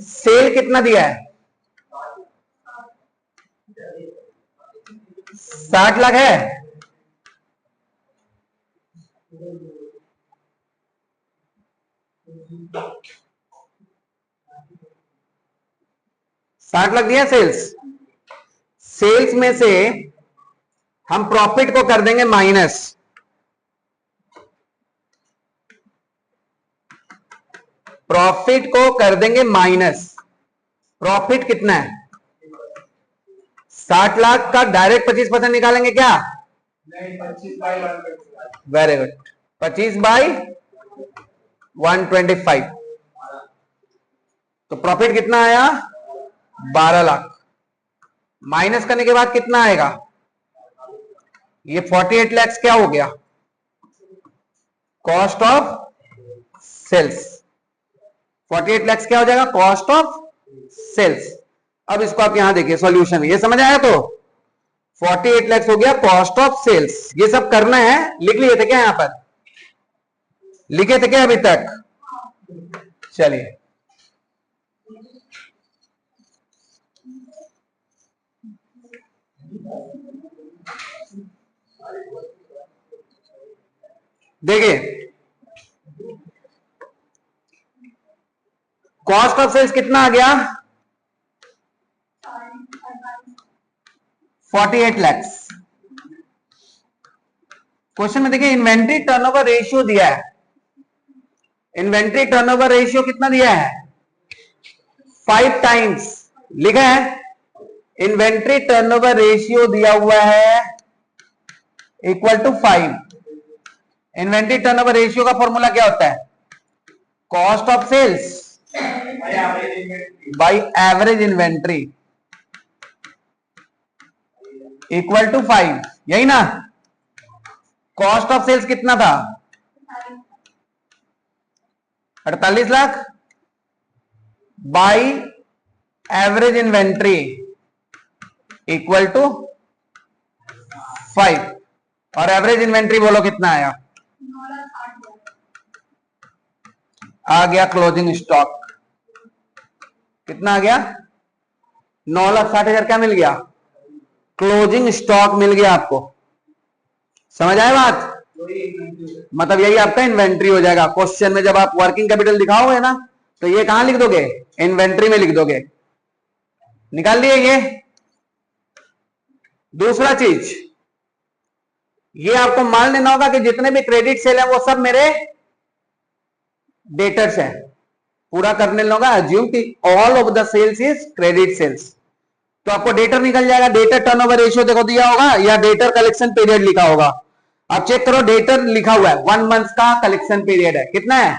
सेल कितना दिया है? 60 लाख है। $60 लाख दिया सेल्स। सेल्स में से हम प्रॉफिट को कर देंगे माइनस। प्रॉफिट को कर देंगे माइनस। प्रॉफिट कितना है? 60 लाख का डायरेक्ट 25% निकालेंगे क्या? नहीं, 25/125। Very good, 25/125। तो प्रॉफिट कितना आया? 12 लाख। माइनस करने के बाद कितना आएगा? ये 48 लाख क्या हो गया? Cost of sales. 48 लाख क्या हो जाएगा? Cost of sales. अब इसको आप यहां देखिए, सॉल्यूशन ये समझ आया। तो 48 लाख हो गया कॉस्ट ऑफ सेल्स। ये सब करना है, लिख लिए थे क्या? यहां पर लिखे थे क्या अभी तक? चलिए, देखिए कॉस्ट ऑफ सेल्स कितना आ गया? 48 लाख। क्वेश्चन में देखिए इन्वेंट्री टर्नओवर रेशियो दिया है। इन्वेंट्री टर्नओवर रेशियो कितना दिया है? 5 टाइम्स लिखा है। इन्वेंट्री टर्नओवर रेशियो दिया हुआ है equal to 5। Inventory turnover ratio का फॉर्मूला क्या होता है? Cost of sales by average inventory equal to 5, यही ना। कॉस्ट ऑफ सेल्स कितना था? 48 lakh by average inventory equal to 5। और एवरेज इन्वेंट्री बोलो कितना आया? आ गया क्लोजिंग स्टॉक। कितना आ गया? 9,60,000 क्या मिल गया? क्लोजिंग स्टॉक मिल गया आपको। समझ आए बात? मतलब यही आपका इन्वेंट्री हो जाएगा। क्वेश्चन में जब आप वर्किंग कैपिटल दिखाओगे ना, तो ये कहां लिख दोगे? इन्वेंट्री में लिख दोगे। निकाल लिए ये। दूसरा चीज, ये आपको मान लेना होगा कि जितने भी क्रेडिट सेल है वो सब मेरे डेटर्स है। पूरा करने लगा अज्यूम कि all of the sales is credit sales, तो आपको डेटर निकल जाएगा। डेटर टर्नओवर रेशियो देखो दिया होगा, या डेटर कलेक्शन पीरियड लिखा होगा। आप चेक करो, डेटर लिखा हुआ है 1 मंथ का कलेक्शन पीरियड है। कितना है?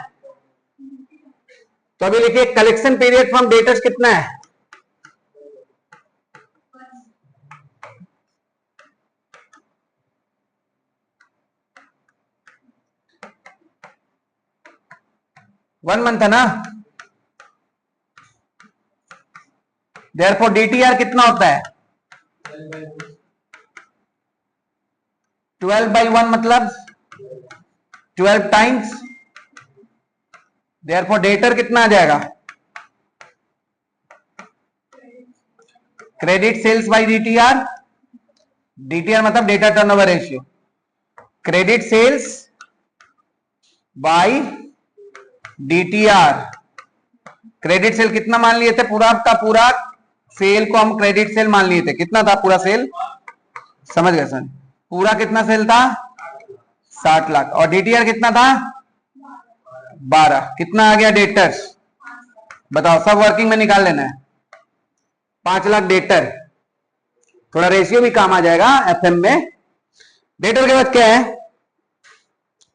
तो अभी लिखिए कलेक्शन पीरियड फ्रॉम डेटर्स कितना है? वन मंथ है ना। देयरफॉर डीटीआर कितना होता है? 12/1 मतलब 12 टाइम्स। देयरफॉर डेटर कितना आ जाएगा? Credit sales by DTR. DTR मतलब debtor turnover ratio. Credit sales by DTR. Credit sale कितना मान लिए थे? पूरा का पूरा सेल को हम क्रेडिट सेल मान लिए थे। कितना था पूरा सेल? समझ गए सर? पूरा कितना सेल था? 60 लाख। और डीटीआर कितना था? 12, कितना आ गया डेटर्स? बताओ, सब वर्किंग में निकाल लेना है। 5 लाख डेटर, थोड़ा रेशियो भी काम आ जाएगा एफएम में। डेटर के बाद क्या है?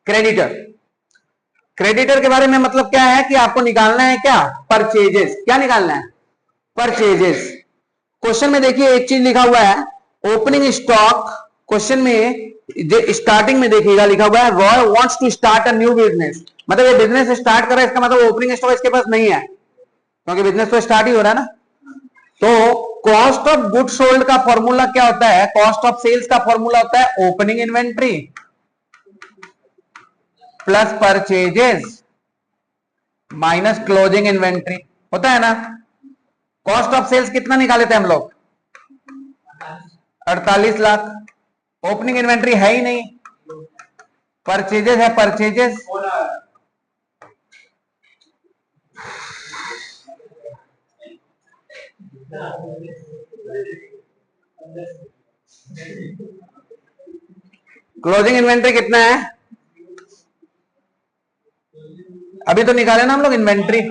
क्रेडिटर। क्रेडिटर के बारे में मतलब क्या है कि आपको निकालना है क्या? परचेजेस। क्या निकालना है? परचेजेस। क्वेश्चन में देखिए एक चीज लिखा हुआ है, ओपनिंग स्टॉक। क्वेश्चन में स्टार्टिंग में देखिएगा लिखा हुआ है Roy wants to start a new business, मतलब ये बिजनेस स्टार्ट कर रहा है, इसका मतलब ओपनिंग स्टॉक इसके पास नहीं है, क्योंकि बिजनेस तो स्टार्ट ही हो रहा है ना। तो कॉस्ट ऑफ गुड सोल्ड का फॉर्मूला क्या होता है? कॉस्ट ऑफ सेल्स का फॉर्मूला होता है opening inventory plus purchases minus closing inventory, होता है ना। कॉस्ट ऑफ सेल्स कितना निकाले थे हम लोग? 48 लाख। ओपनिंग इन्वेंट्री है ही नहीं, परचेजेस है, परचेजेस क्लोजिंग इन्वेंट्री कितना है? अभी तो निकाले ना हम लोग इन्वेंट्री,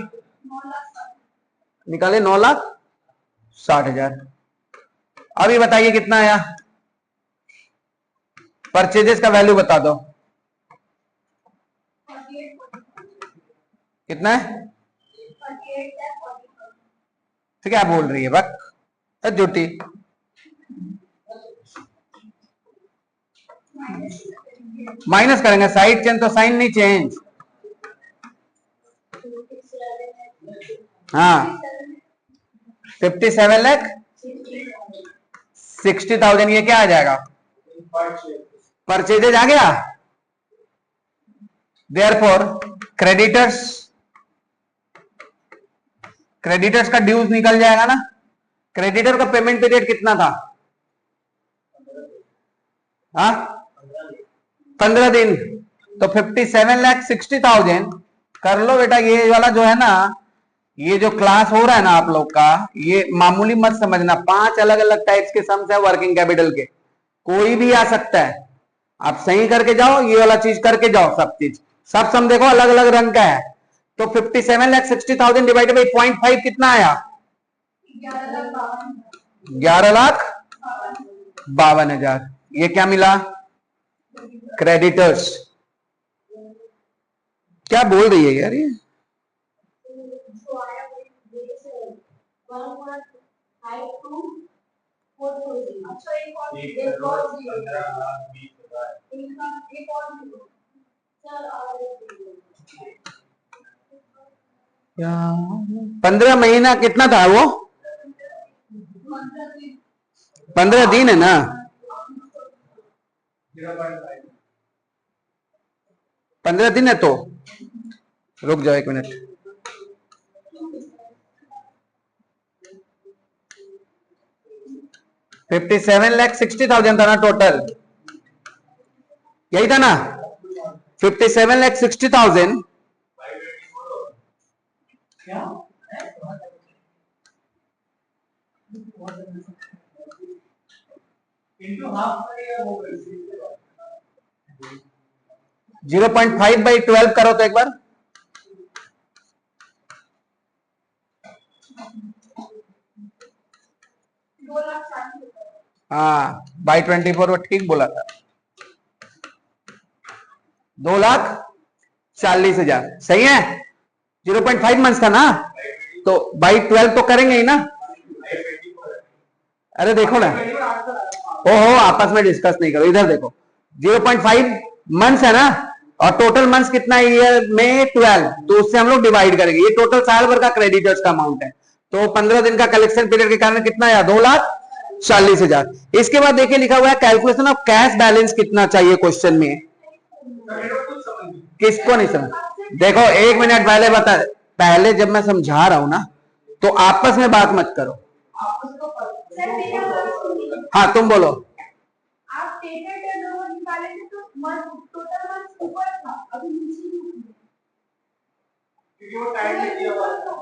निकाले 9,60,000। अभी बताइए कितना आया? परचेजेस का वैल्यू बता दो कितना है? तो क्या बोल रही है बक झूठी? माइनस करेंगे, साइड चेंज तो साइन नहीं चेंज। हाँ 57,60,000, ये क्या आ जाएगा? परचेजेज आ गया। देयरफॉर क्रेडिटर्स, क्रेडिटर्स का ड्यूज निकल जाएगा ना। क्रेडिटर का पेमेंट पीरियड कितना था? हाँ 15 दिन। तो 57,60,000 कर लो बेटा। ये वाला जो है ना, ये जो क्लास हो रहा है ना आप लोग का, ये मामूली मत समझना। 5 अलग अलग टाइप्स के सम्स है वर्किंग कैपिटल के, कोई भी आ सकता है। आप सही करके जाओ, ये वाला चीज करके जाओ, सब चीज, सब सम देखो अलग अलग रंग का है। तो 57,60,000 डिवाइडेड बाई 0.5 कितना आया? 11,52,000। ये क्या मिला? क्रेडिटर्स। क्या बोल रही है यार ये? क्या 15 महीना कितना था वो? 15 दिन है ना। 15 दिन है तो रुक जाओ 1 मिनट। 57,60,000 था ना टोटल, यही था ना? 57,60,000 0.5/12 करो तो एक बार। हाँ बाई 24 वो ठीक बोला था। 2,40,000 सही है। 0.5 मंथ था ना, तो बाई 12 तो करेंगे ही ना। अरे देखो ना, ओहो आपस में डिस्कस नहीं करो, इधर देखो। 0.5 मंथ्स है ना, और टोटल मंथ्स कितना है ईयर में? 12। तो उससे हम लोग डिवाइड करेंगे। ये टोटल साल भर का क्रेडिटर्स का अमाउंट है। तो 15 दिन का कलेक्शन पीरियड के कारण कितना आया? 2,40,000। इसके बाद देखिए लिखा हुआ है कैलकुलेशन ऑफ कैश बैलेंस कितना चाहिए क्वेश्चन में। किसको नहीं समझ? देखो 1 मिनट पहले बता, पहले जब मैं समझा रहा हूं ना, तो आपस में बात मत करो। हाँ तुम बोलो। आप निकाले थे तो टोटल मंथ ऊपर था, अभी नीचे क्योंकि वो टाइम नहीं दिया हुआ था।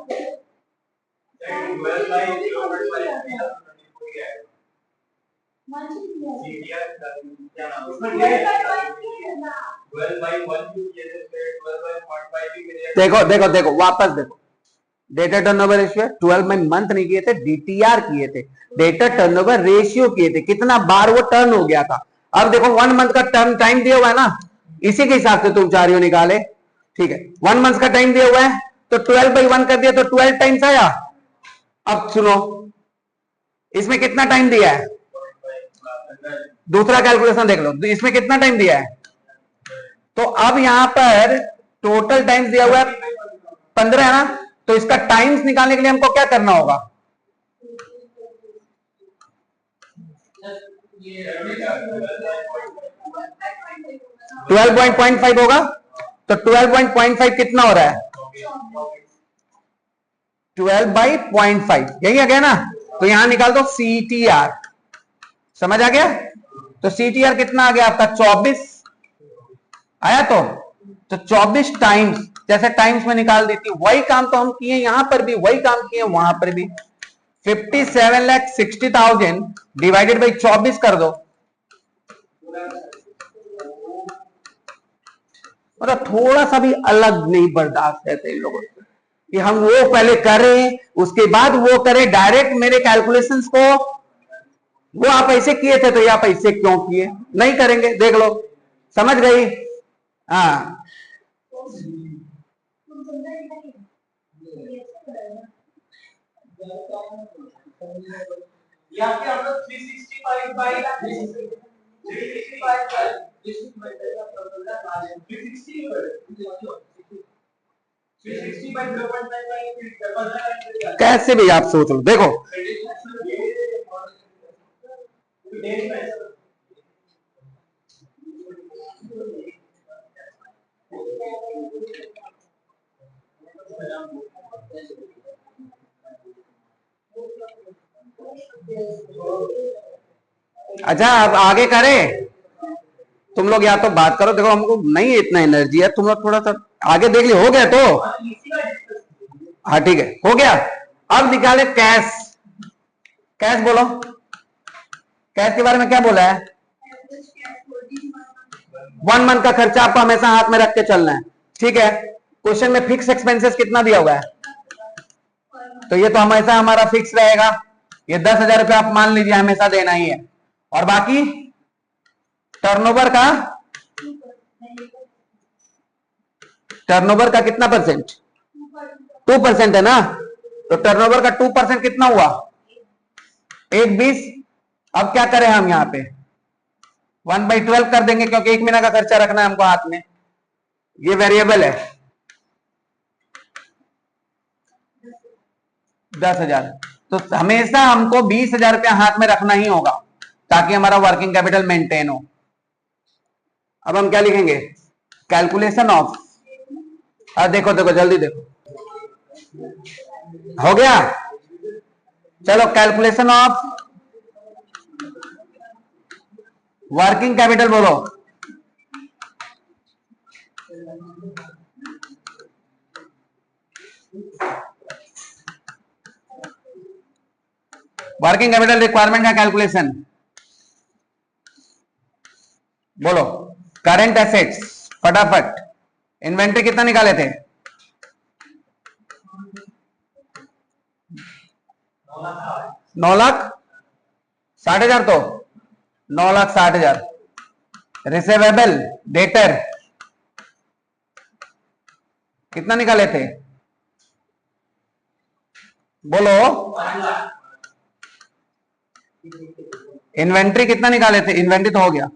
देखो देखो देखो वापस देखो, डेटा टर्नओवर रेशियो 12 में मंथ नहीं किए थे, डीटीआर किए थे, डेटा टर्नओवर रेशियो किए थे, कितना बार वो टर्न हो गया था। अब देखो 1 मंथ का टर्न टाइम दिया हुआ है ना, इसी के हिसाब से तुम चारियो निकाले, ठीक है। 1 मंथ का टाइम दिया हुआ है तो 12/1 कर दिया तो 12 टाइम्स आया। अब सुनो, इसमें कितना टाइम दिया है, दूसरा कैलकुलेशन देख लो, इसमें कितना टाइम दिया है, तो अब यहां पर टोटल टाइम्स दिया हुआ है 15 है ना, तो इसका टाइम्स निकालने के लिए हमको क्या करना होगा, 12.5 होगा, तो 12.5 कितना हो रहा है, 12/0.5 यही आ गया ना, तो यहां निकाल दो CTR, समझ आ गया, तो CTR कितना आ गया आपका 24 आया, तो 24 टाइम्स, जैसे टाइम्स में निकाल देती, वही काम तो हम किए यहां पर भी, वही काम किए वहां पर भी, 57,60,000 डिवाइडेड बाई 24 कर दो, मतलब थोड़ा सा भी अलग नहीं बर्दाश्त है इन लोगों से कि हम वो पहले करें उसके बाद वो करें, डायरेक्ट मेरे कैलकुलेशंस को वो आप ऐसे किए थे तो ये आप ऐसे क्यों किए, नहीं करेंगे, देख लो, समझ गई, हाँ। यहाँ पे हम लोग 365 बाई 365 कैसे भी आप सोच लो, देखो अच्छा अब आगे करें, तुम लोग या तो बात करो, देखो हमको नहीं इतना एनर्जी है, तुम लोग थोड़ा सा आगे देख लियो, हो गया तो हाँ ठीक है, हो गया। अब निकाले कैश, कैश बोलो, कैश के बारे में क्या बोला है, 1 मंथ का खर्चा आपको हमेशा हाथ में रख के चलना है, ठीक है। क्वेश्चन में फिक्स एक्सपेंसेस कितना दिया हुआ है, तो ये तो हमेशा हमारा फिक्स रहेगा, ये 10,000 रुपये आप मान लीजिए हमेशा देना ही है, और बाकी टर्नओवर का, टर्नओवर का कितना परसेंट, 2% है ना, तो टर्नओवर का 2% कितना हुआ, 1/20। अब क्या करें हम यहाँ पे 1/12 कर देंगे, क्योंकि 1 महीना का खर्चा रखना है हमको हाथ में, ये वेरिएबल है 10,000, तो हमेशा हमको 20,000 रुपया हाथ में रखना ही होगा ताकि हमारा वर्किंग कैपिटल मेंटेन हो। अब हम क्या लिखेंगे, कैलकुलेशन ऑफ, देखो देखो जल्दी देखो, हो गया, चलो कैलकुलेशन ऑफ वर्किंग कैपिटल बोलो, वर्किंग कैपिटल रिक्वायरमेंट का कैलकुलेशन बोलो, करंट एसेट्स फटाफट, इन्वेंट्री कितना निकाले थे, 9,60,000, तो 9,60,000, रिसीवेबल डेटर कितना निकाले थे, बोलो, इन्वेंट्री कितना निकाले थे, इन्वेंट्री तो हो गया,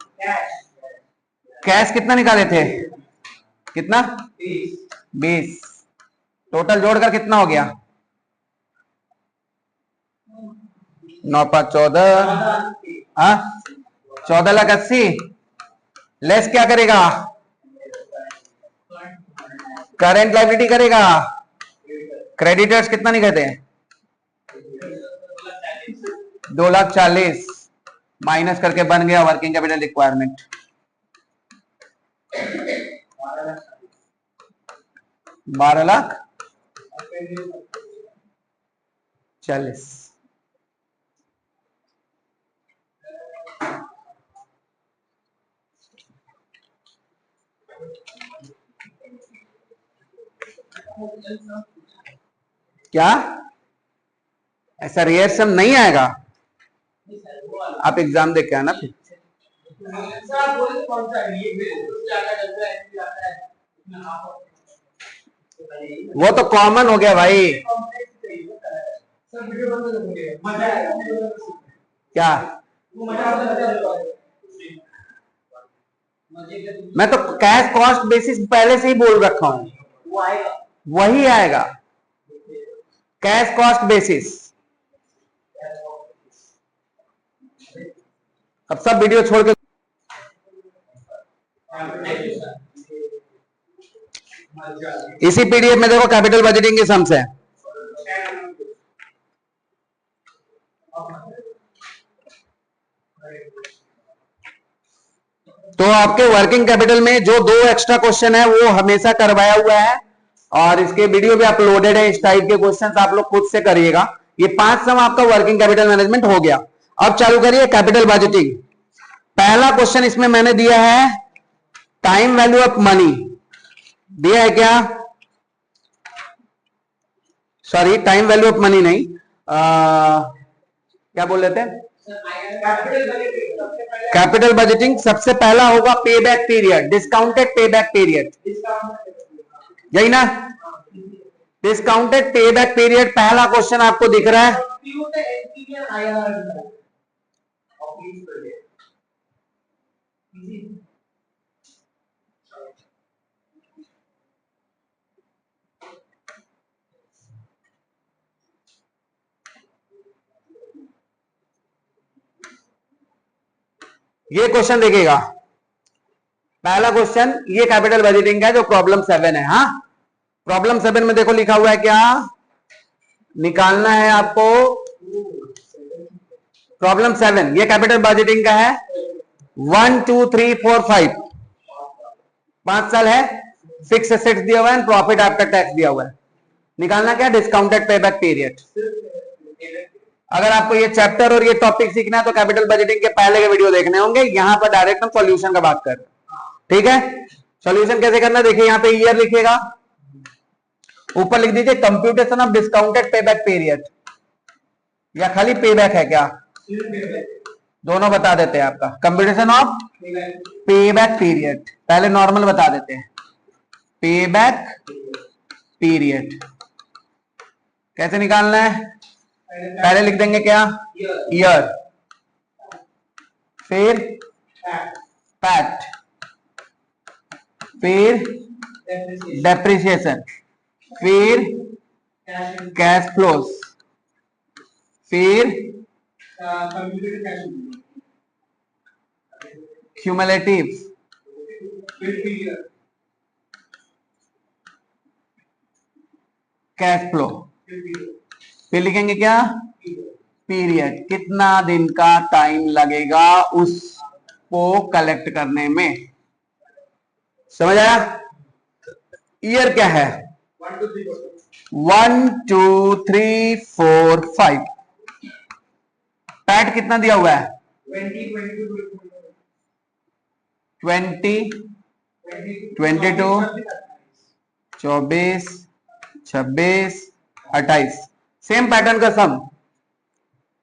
कैश कितना निकाले थे, कितना 20, टोटल जोड़कर कितना हो गया, 9,5,14, 14,80,000, लेस क्या करेगा, करंट लायबिलिटी करेगा, क्रेडिटर्स कितना निकलते हैं 2,40,000, माइनस करके बन गया वर्किंग कैपिटल रिक्वायरमेंट 12,40,000। क्या ऐसा रेयर सम नहीं आएगा? आप एग्जाम दे के आना फिर। वो तो कॉमन हो गया भाई। क्या मैं तो कैश कॉस्ट बेसिस पहले से ही बोल रखा हूं, वही आएगा कैश कॉस्ट बेसिस। अब सब वीडियो छोड़ के इसी पीडीएफ में देखो कैपिटल बजटिंग के सम्स है। तो आपके वर्किंग कैपिटल में जो 2 एक्स्ट्रा क्वेश्चन है वो हमेशा करवाया हुआ है और इसके वीडियो भी अपलोडेड है। इस टाइप के क्वेश्चन आप लोग खुद से करिएगा। ये 5 सम आपका वर्किंग कैपिटल मैनेजमेंट हो गया। अब चालू करिए कैपिटल बजटिंग। पहला क्वेश्चन इसमें मैंने दिया है टाइम वैल्यू ऑफ मनी, दिया है क्या? Sorry, time value of money नहीं, क्या बोल रहे थे? कैपिटल बजटिंग सबसे पहला होगा पे back period, discounted pay back period, यही ना? डिस्काउंटेड पे बैक पीरियड पहला क्वेश्चन आपको दिख रहा है। ये क्वेश्चन देखिएगा, पहला क्वेश्चन ये कैपिटल बजटिंग का है जो प्रॉब्लम 7 है। हाँ, प्रॉब्लम 7 में देखो लिखा हुआ है क्या निकालना है आपको? प्रॉब्लम 7 ये कैपिटल बजटिंग का है। 1 2 3 4 5 5 साल है, फिक्स एसेट्स दिया हुआ है, प्रॉफिट आफ्टर टैक्स दिया हुआ है। निकालना क्या? Discounted payback period. अगर आपको ये चैप्टर और ये टॉपिक सीखना है तो कैपिटल बजटिंग के पहले के वीडियो देखने होंगे। यहां पर डायरेक्ट हम सॉल्यूशन का बात कर रहे हैं, ठीक है? सॉल्यूशन कैसे करना है देखिए, यहां पे ईयर लिखिएगा, ऊपर लिख दीजिए computation of discounted payback period, या खाली पेबैक है क्या? दोनों बता देते हैं आपका। कंप्यूटेशन ऑफ पेबैक पीरियड पहले नॉर्मल बता देते हैं। पेबैक पीरियड कैसे निकालना है? पहले लिख देंगे क्या? ईयर, फिर पैट, फिर डेप्रिसिएशन, फिर कैश फ्लोस, फिर क्यूमुलेटिव, कैश फ्लो, फिर लिखेंगे क्या? पीरियड, कितना दिन का टाइम लगेगा उसको कलेक्ट करने में। समझ आया? ईयर क्या है? 1 2 3 4 5। पैट कितना दिया हुआ है? 20 22 24 26 28। सेम पैटर्न का सम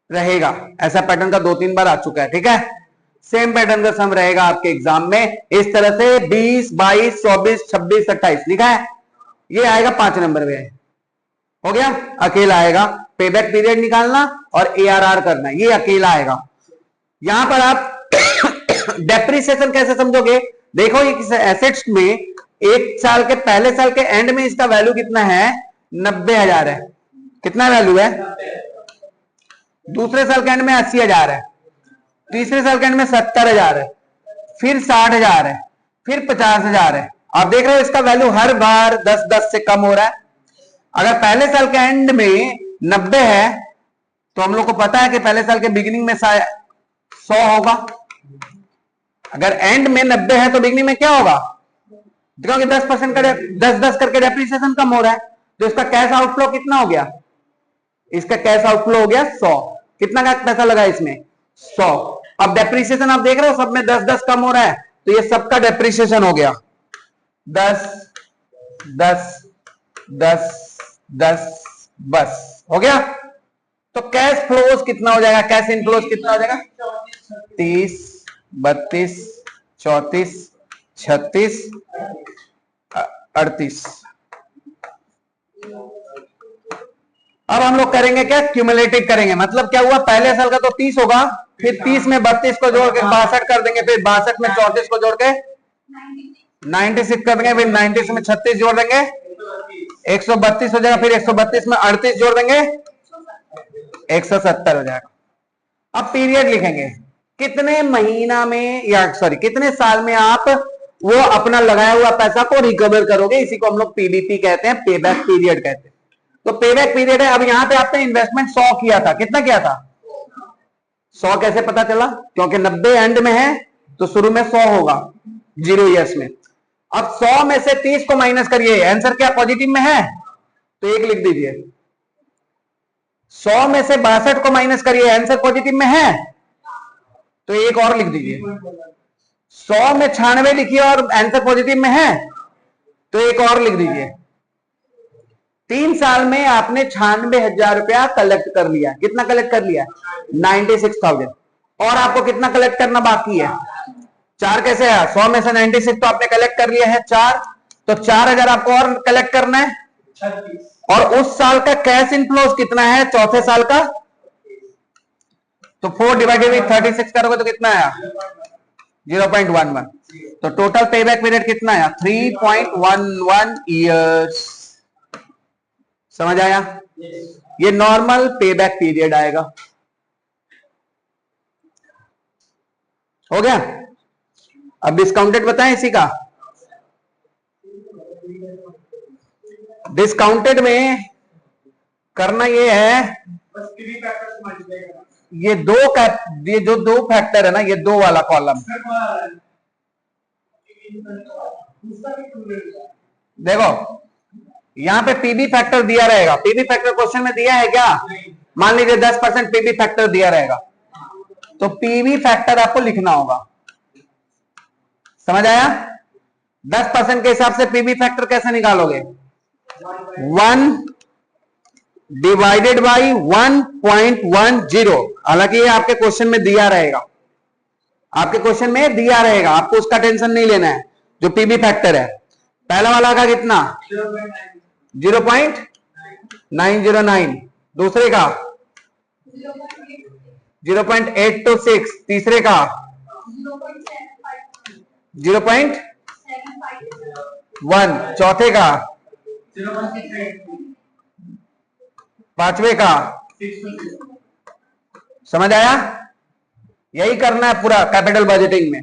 रहेगा। ऐसा पैटर्न का 2-3 बार आ चुका है, ठीक है? सेम पैटर्न का सम रहेगा आपके एग्जाम में इस तरह से 20 22 24 26 28 लिखा है। ये आएगा 5 नंबर में। हो गया? अकेला आएगा। पेबैक पीरियड निकालना और एआरआर करना, ये अकेला आएगा। यहां पर आप डेप्रिसिएशन कैसे समझोगे? देखो ये एसेट्स में एक साल के पहले साल के एंड में इसका वैल्यू कितना है? 90,000 है। कितना वैल्यू है? दूसरे साल के एंड में 80,000 है, तीसरे साल के एंड में 70,000 है, फिर 60,000 है, फिर 50,000 है। आप देख रहे हो इसका वैल्यू हर बार 10-10 से कम हो रहा है। अगर पहले साल के एंड में 90 है तो हम लोग को पता है कि पहले साल के बिगिनिंग में 100 होगा। अगर एंड में 90 है तो बिगिनिंग में क्या होगा? क्योंकि 10% का 10-10 करके डेप्रिसिएशन कम हो रहा है, तो इसका कैश आउटफ्लो कितना हो गया? इसका कैश आउटफ्लो हो गया 100। कितना का पैसा लगा इसमें? 100। अब डेप्रिसिएशन आप देख रहे हो सब में 10-10 कम हो रहा है, तो ये सबका डेप्रिसिएशन हो गया 10 10 10 10 बस हो गया। तो कैश फ्लोज कितना हो जाएगा, कैश इनफ्लोज कितना हो जाएगा, 30 32 34 36 38। अब हम लोग करेंगे क्या, क्यूमुलेटिव करेंगे। मतलब क्या हुआ, पहले साल का तो 30 होगा, फिर 30 में 32 को जोड़ के 62 कर देंगे, फिर 62 में 34 को जोड़ के 96 कर देंगे, फिर 96 में 36 जोड़ देंगे 132 हो जाएगा, फिर 132 में 38 जोड़ देंगे 170 हो जाएगा। अब पीरियड लिखेंगे, कितने महीना में या सॉरी कितने साल में आप वो अपना लगाया हुआ पैसा को रिकवर करोगे, इसी को हम लोग पीबीपी कहते हैं, पे बैक पीरियड कहते हैं। तो पे बैक पीरियड है। अब यहां पे आपने इन्वेस्टमेंट 100 किया था, कितना किया था 100, कैसे पता चला, क्योंकि 90 एंड में है तो शुरू में 100 होगा 0 ईयर्स में। अब 100 में से 30 को माइनस करिए, आंसर क्या पॉजिटिव में है तो 1 लिख दीजिए। 100 में से 62 को माइनस करिए, आंसर पॉजिटिव में है तो 1 और लिख दीजिए। 100 में 96 लिखिए और आंसर पॉजिटिव में है तो 1 और लिख दीजिए। 3 साल में आपने 96,000 रुपया कलेक्ट कर लिया, कितना कलेक्ट कर लिया 96,000, और आपको कितना कलेक्ट करना बाकी है 4। कैसे है, 100 में से 96 तो आपने कलेक्ट कर लिया है 4, तो 4,000 आपको और कलेक्ट करना है 36। और उस साल का कैश इनफ्लोज कितना है चौथे साल का, तो 4 डिवाइडेड बाई 36 करोगे तो कितना आया 0.11। तो टोटल पे बैक पीरियड कितना आया 3.11 ईयर्स। समझ आया, ये नॉर्मल पे बैक पीरियड आएगा। हो गया। अब डिस्काउंटेड बताएं इसी का। डिस्काउंटेड में करना ये है, ये जो दो फैक्टर है ना, ये 2 वाला कॉलम देखो, यहां पे पीबी फैक्टर दिया रहेगा। पीबी फैक्टर क्वेश्चन में दिया है क्या, मान लीजिए 10% पीबी फैक्टर दिया रहेगा, तो पीबी फैक्टर आपको लिखना होगा। समझ आया, 10% के हिसाब से पीबी फैक्टर कैसे निकालोगे, 1 डिवाइडेड बाई 1.10। हालांकि ये आपके क्वेश्चन में दिया रहेगा, आपके क्वेश्चन में दिया रहेगा, आपको उसका टेंशन नहीं लेना है। जो पीबी फैक्टर है पहला वाला का कितना 0.909, दूसरे का 0.826, तीसरे का 0.1, चौथे का, पांचवे का। समझ आया, यही करना है पूरा कैपिटल बजटिंग में।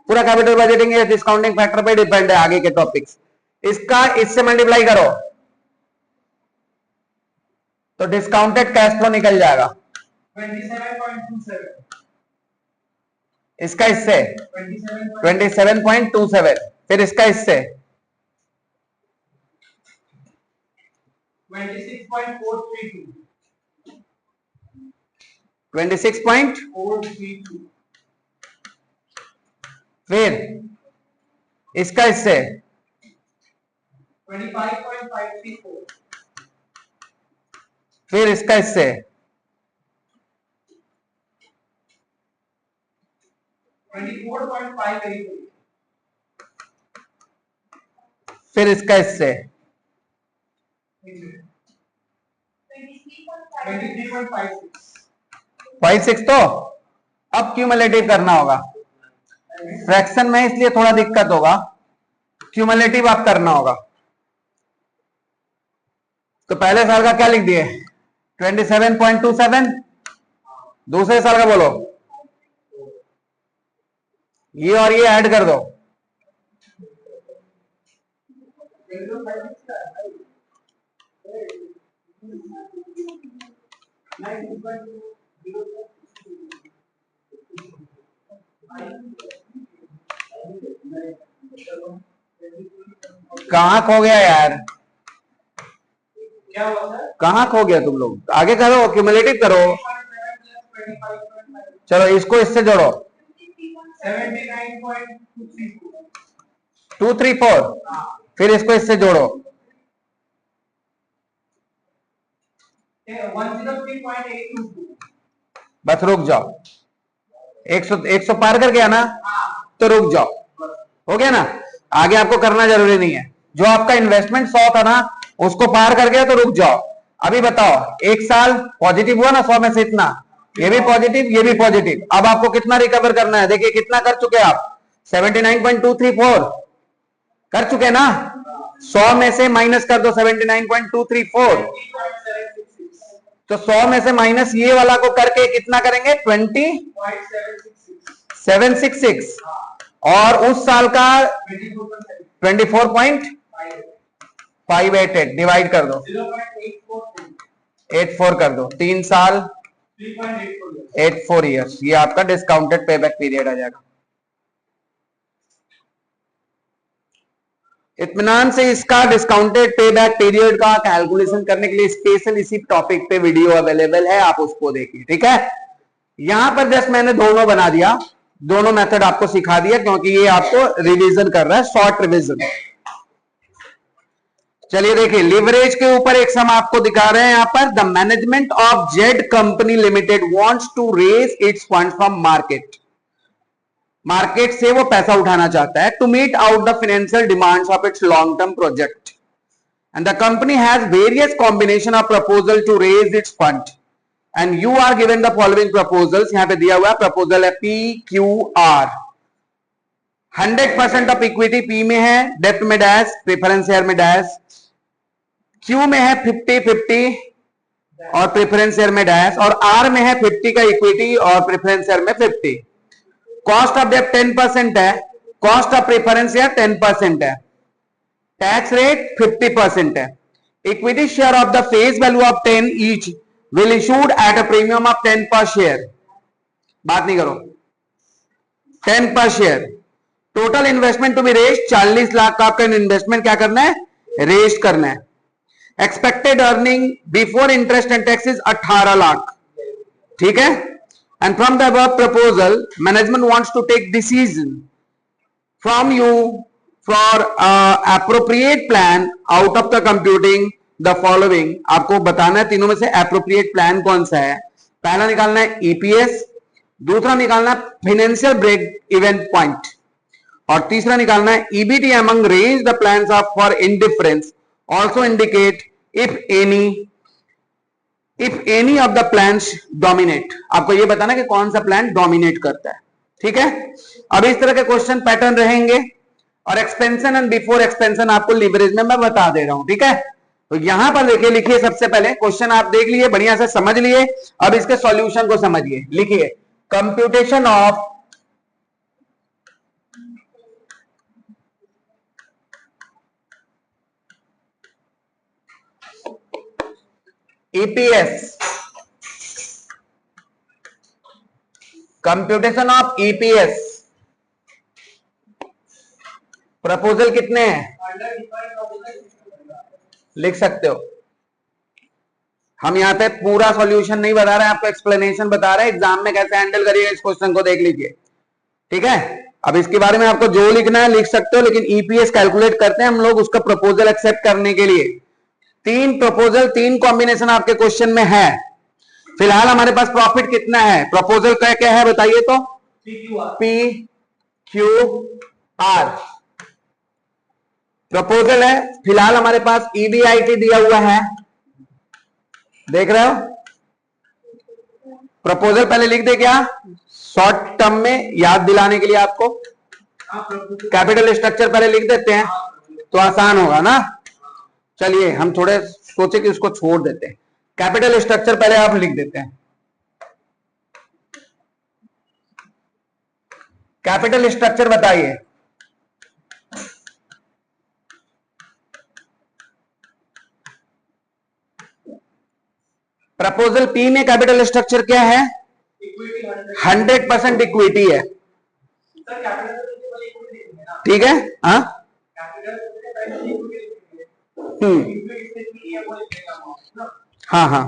पूरा कैपिटल बजटिंग है डिस्काउंटिंग फैक्टर पे डिपेंड है, आगे के टॉपिक्स। इसका इससे मल्टीप्लाई करो तो डिस्काउंटेड कैश फ्लो निकल जाएगा 27.27। इसका इससे 27.27, फिर इसका इससे 26.432, फिर इसका इससे 25.534, फिर इसका इससे 24.583, फिर इसका इससे 23.56। तो अब क्यूमुलेटिव करना होगा, फ्रैक्शन में इसलिए थोड़ा दिक्कत होगा, क्यूमुलेटिव आप करना होगा। तो पहले साल का क्या लिख दिए 27.27, दूसरे साल का बोलो, ये और ये ऐड कर दो, कहां खो गया यार, क्या हुआ सर, कहां खो गया तुम लोग, आगे करो, क्यूमुलेटिव करो। चलो इसको इससे जोड़ो 79.234, फिर इसको इससे जोड़ो 103.822। बस रुक जाओ, 100 पार कर गया ना, तो रुक जाओ, हो गया ना। आगे आपको करना जरूरी नहीं है। जो आपका इन्वेस्टमेंट 100 था ना, उसको पार कर गया तो रुक जाओ। अभी बताओ, एक साल पॉजिटिव हुआ ना 100 में से इतना, ये भी पॉजिटिव, ये भी पॉजिटिव। अब आपको कितना रिकवर करना है, देखिए कितना कर चुके आप, 79.234 कर चुके ना। 100 में से माइनस कर दो 79.234, तो 100 में से माइनस ये वाला को करके कितना करेंगे, 20.766, और उस साल का 24.588 डिवाइड कर दो, 84 कर दो, 3 साल 84 ईयर्स, ये आपका डिस्काउंटेड पेबैक पीरियड आ जाएगा। इत्मीनान से इसका डिस्काउंटेड पेबैक पीरियड का कैलकुलेशन करने के लिए स्पेशल इसी टॉपिक पे वीडियो अवेलेबल है, आप उसको देखिए, ठीक है। यहां पर जस्ट मैंने दोनों बना दिया, दोनों मेथड आपको सिखा दिया, क्योंकि ये आपको रिवीजन कर रहा है, शॉर्ट रिवीजन। चलिए देखिए, लिवरेज के ऊपर एक सम आपको दिखा रहे हैं यहां पर। The management of Z company limited wants to raise its fund from market, market से वो पैसा उठाना चाहता है, to meet out the financial demands of its long term project, and the company has various combination of proposal to raise its fund, and you are given the following proposals. यहां पे दिया हुआ है प्रपोजल है PQR, 100% of equity P में है, डेप्ट में dash, preference share में डैश, क्यू में है 50-50 और प्रेफरेंस शेयर में डैश, और आर में है 50 का इक्विटी और प्रेफरेंस शेयर में 50। कॉस्ट ऑफ डेप्ट 10% है, कॉस्ट ऑफ प्रेफरेंस शेयर 10% है, टैक्स रेट 50% है, equity share of the face value of 10 each will issued at a premium of 10 per share, बात नहीं करो, 10 per share. Total investment to be raise 40 lakh का आपका investment क्या करना है, रेज करना है। Expected earning before interest and taxes 18 lakh, ठीक है। And from the above proposal management wants to take decision from you for appropriate plan out of the computing the following. आपको बताना है तीनों में से एप्रोप्रिएट प्लान कौन सा है। पहला निकालना है ईपीएस, दूसरा निकालना है फाइनेंशियल ब्रेक इवेंट पॉइंट, और तीसरा निकालना है EBT among range the plans of for indifference, also indicate if any of the plans dominate. आपको ये बताना कि कौन सा प्लान डोमिनेट करता है, ठीक है। अब इस तरह के क्वेश्चन पैटर्न रहेंगे, और एक्सपेंशन एंड बिफोर एक्सपेंशन आपको लिवरेज में मैं बता दे रहा हूं, ठीक है। तो यहां पर देखिए, लिखिए, सबसे पहले क्वेश्चन आप देख लिए, बढ़िया से समझ लिए, अब इसके सॉल्यूशन को समझिए। लिखिए, computation of EPS, computation of EPS, proposal कितने हैं लिख सकते हो। हम यहां पे पूरा सॉल्यूशन नहीं बता रहे हैं, आपको एक्सप्लेनेशन बता रहे हैं, एग्जाम में कैसे हैंडल करिएगा इस क्वेश्चन को देख लीजिए, ठीक है। अब इसके बारे में आपको जो लिखना है लिख सकते हो, लेकिन ईपीएस कैलकुलेट करते हैं हम लोग उसका प्रपोजल एक्सेप्ट करने के लिए। 3 प्रपोजल, 3 कॉम्बिनेशन आपके क्वेश्चन में है। फिलहाल हमारे पास प्रॉफिट कितना है, प्रपोजल क्या क्या है बताइए तो, PQR प्रपोजल है। फिलहाल हमारे पास EBIT दिया हुआ है, देख रहे हो। प्रपोजल पहले लिख दे क्या, शॉर्ट टर्म में याद दिलाने के लिए आपको कैपिटल स्ट्रक्चर पहले लिख देते हैं तो आसान होगा ना। चलिए हम थोड़े सोचे कि उसको छोड़ देते हैं, कैपिटल स्ट्रक्चर पहले आप लिख देते हैं। कैपिटल स्ट्रक्चर बताइए, प्रपोजल पी में कैपिटल स्ट्रक्चर क्या है, 100% इक्विटी है, ठीक है। हाँ हाँ हाँ,